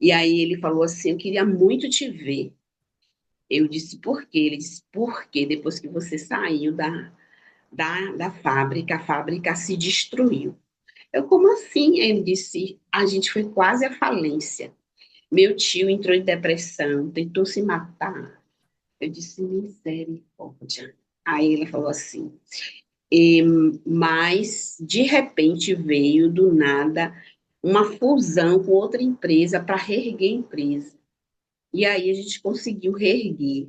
E aí ele falou assim, eu queria muito te ver. Eu disse, por quê? Ele disse, porque depois que você saiu da fábrica, a fábrica se destruiu. Eu, como assim? Ele disse, a gente foi quase à falência. Meu tio entrou em depressão, tentou se matar. Eu disse, misericórdia. Aí ele falou assim, e, mas de repente veio do nada uma fusão com outra empresa para reerguer a empresa. E aí a gente conseguiu reerguer.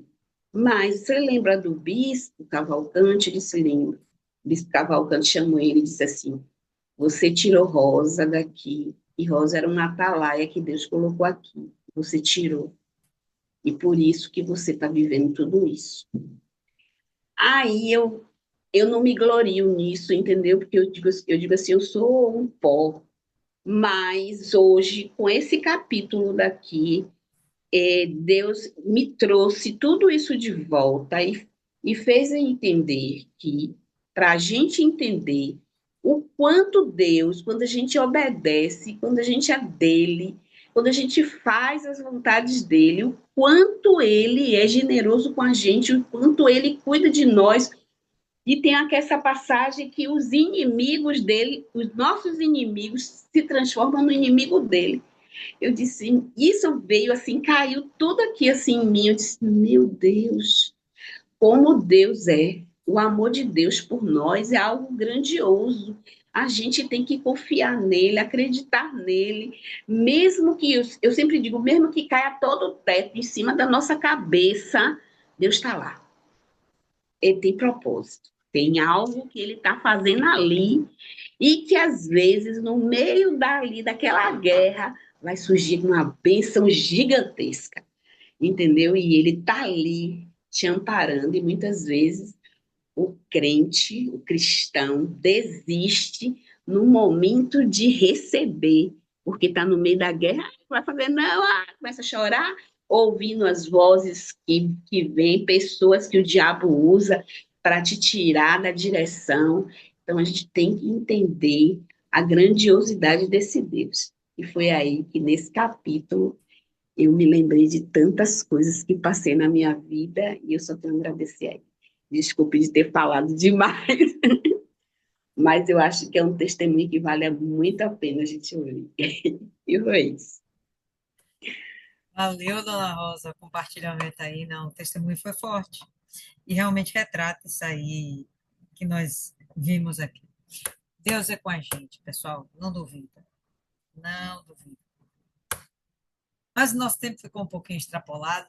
Mas você lembra do Bispo Cavalcante? Ele se lembra. O Bispo Cavalcante chamou ele e disse assim, você tirou Rosa daqui, e Rosa era uma atalaia que Deus colocou aqui. Você tirou. E por isso que você está vivendo tudo isso. Aí eu não me glorio nisso, entendeu? Porque eu digo assim, eu sou um pó. Mas hoje, com esse capítulo daqui, Deus me trouxe tudo isso de volta e fez eu entender que, para a gente entender o quanto Deus, quando a gente obedece, quando a gente é dele, quando a gente faz as vontades dele, o quanto ele é generoso com a gente, o quanto ele cuida de nós. E tem aqui essa passagem que os inimigos dele, os nossos inimigos, se transformam no inimigo dele. Eu disse, isso veio assim, caiu tudo aqui assim em mim. Eu disse, meu Deus, como Deus é. O amor de Deus por nós é algo grandioso. A gente tem que confiar nele, acreditar nele, mesmo que, eu sempre digo, mesmo que caia todo o teto em cima da nossa cabeça, Deus está lá. Ele tem propósito. Tem algo que ele está fazendo ali e que às vezes no meio daquela guerra vai surgir uma bênção gigantesca, entendeu? E ele está ali te amparando e muitas vezes o crente, o cristão desiste no momento de receber, porque está no meio da guerra, vai fazer não, começa a chorar, ouvindo as vozes que vêm, pessoas que o diabo usa para te tirar da direção. Então a gente tem que entender a grandiosidade desse Deus. E foi aí que nesse capítulo eu me lembrei de tantas coisas que passei na minha vida e eu só tenho a agradecer a ele. Desculpe de ter falado demais, mas eu acho que é um testemunho que vale muito a pena a gente ouvir. E foi isso. Valeu, dona Rosa, o compartilhamento aí. Não, o testemunho foi forte. E realmente retrata isso aí que nós vimos aqui. Deus é com a gente, pessoal. Não duvida. Não duvida. Mas nosso tempo ficou um pouquinho extrapolado.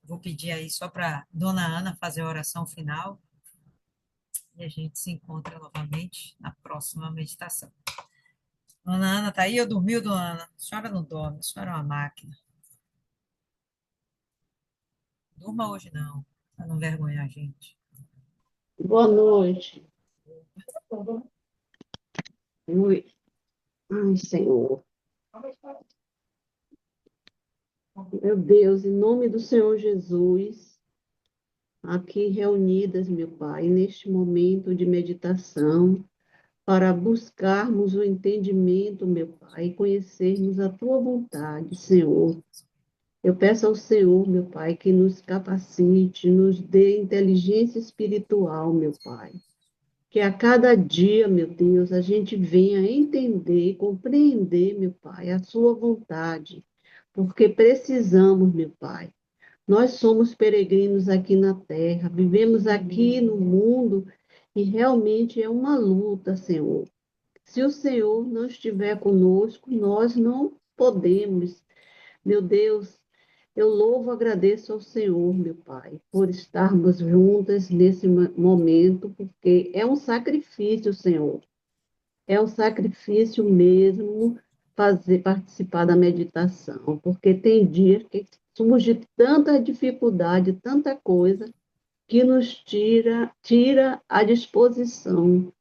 Vou pedir aí só para dona Ana fazer a oração final e a gente se encontra novamente na próxima meditação. Dona Ana, tá aí ou dormiu, dona Ana? A senhora não dorme, a senhora é uma máquina. Durma hoje não, para não vergonhar a gente. Boa noite. Ui. Ai, Senhor. Meu Deus, em nome do Senhor Jesus, aqui reunidas, meu Pai, neste momento de meditação, para buscarmos o entendimento, meu Pai, e conhecermos a Tua vontade, Senhor. Eu peço ao Senhor, meu Pai, que nos capacite, nos dê inteligência espiritual, meu Pai. Que a cada dia, meu Deus, a gente venha entender, compreender, meu Pai, a Sua vontade, porque precisamos, meu Pai. Nós somos peregrinos aqui na terra, vivemos aqui no mundo e realmente é uma luta, Senhor. Se o Senhor não estiver conosco, nós não podemos. Meu Deus, eu louvo e agradeço ao Senhor, meu Pai, por estarmos juntas nesse momento, porque é um sacrifício, Senhor. É um sacrifício mesmo fazer participar da meditação, porque tem dias que surge tanta dificuldade, tanta coisa que nos tira a disposição.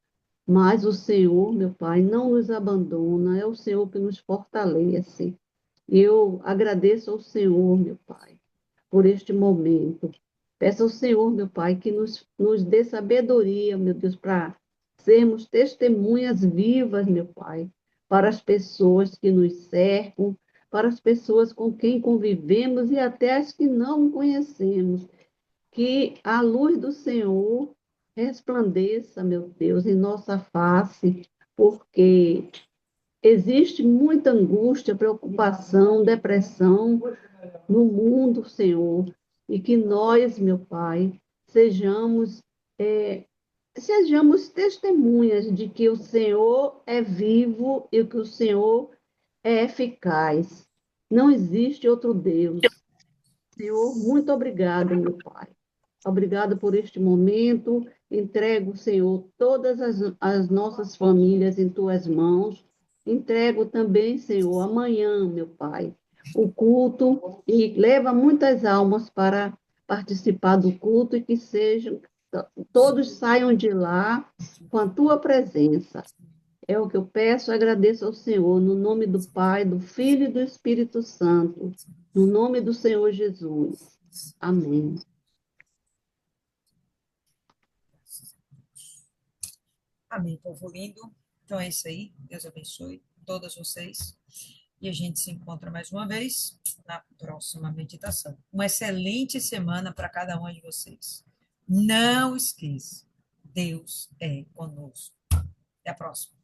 Mas o Senhor, meu Pai, não nos abandona, é o Senhor que nos fortalece. Eu agradeço ao Senhor, meu Pai, por este momento. Peço ao Senhor, meu Pai, que nos dê sabedoria, meu Deus, para sermos testemunhas vivas, meu Pai, para as pessoas que nos cercam, para as pessoas com quem convivemos e até as que não conhecemos. Que a luz do Senhor resplandeça, meu Deus, em nossa face, porque existe muita angústia, preocupação, depressão no mundo, Senhor, e que nós, meu Pai, sejamos, é, sejamos testemunhas de que o Senhor é vivo e que o Senhor é eficaz. Não existe outro Deus. Senhor, muito obrigada, meu Pai. Obrigado por este momento. Entrego, Senhor, todas as nossas famílias em tuas mãos. Entrego também, Senhor, amanhã, meu Pai, o culto e leva muitas almas para participar do culto e que sejam, todos saiam de lá com a tua presença. É o que eu peço e agradeço ao Senhor, no nome do Pai, do Filho e do Espírito Santo, no nome do Senhor Jesus. Amém. Amém, povo lindo. Então é isso aí. Deus abençoe todas vocês. E a gente se encontra mais uma vez na próxima meditação. Uma excelente semana para cada um de vocês. Não esqueça, Deus é conosco. Até a próxima.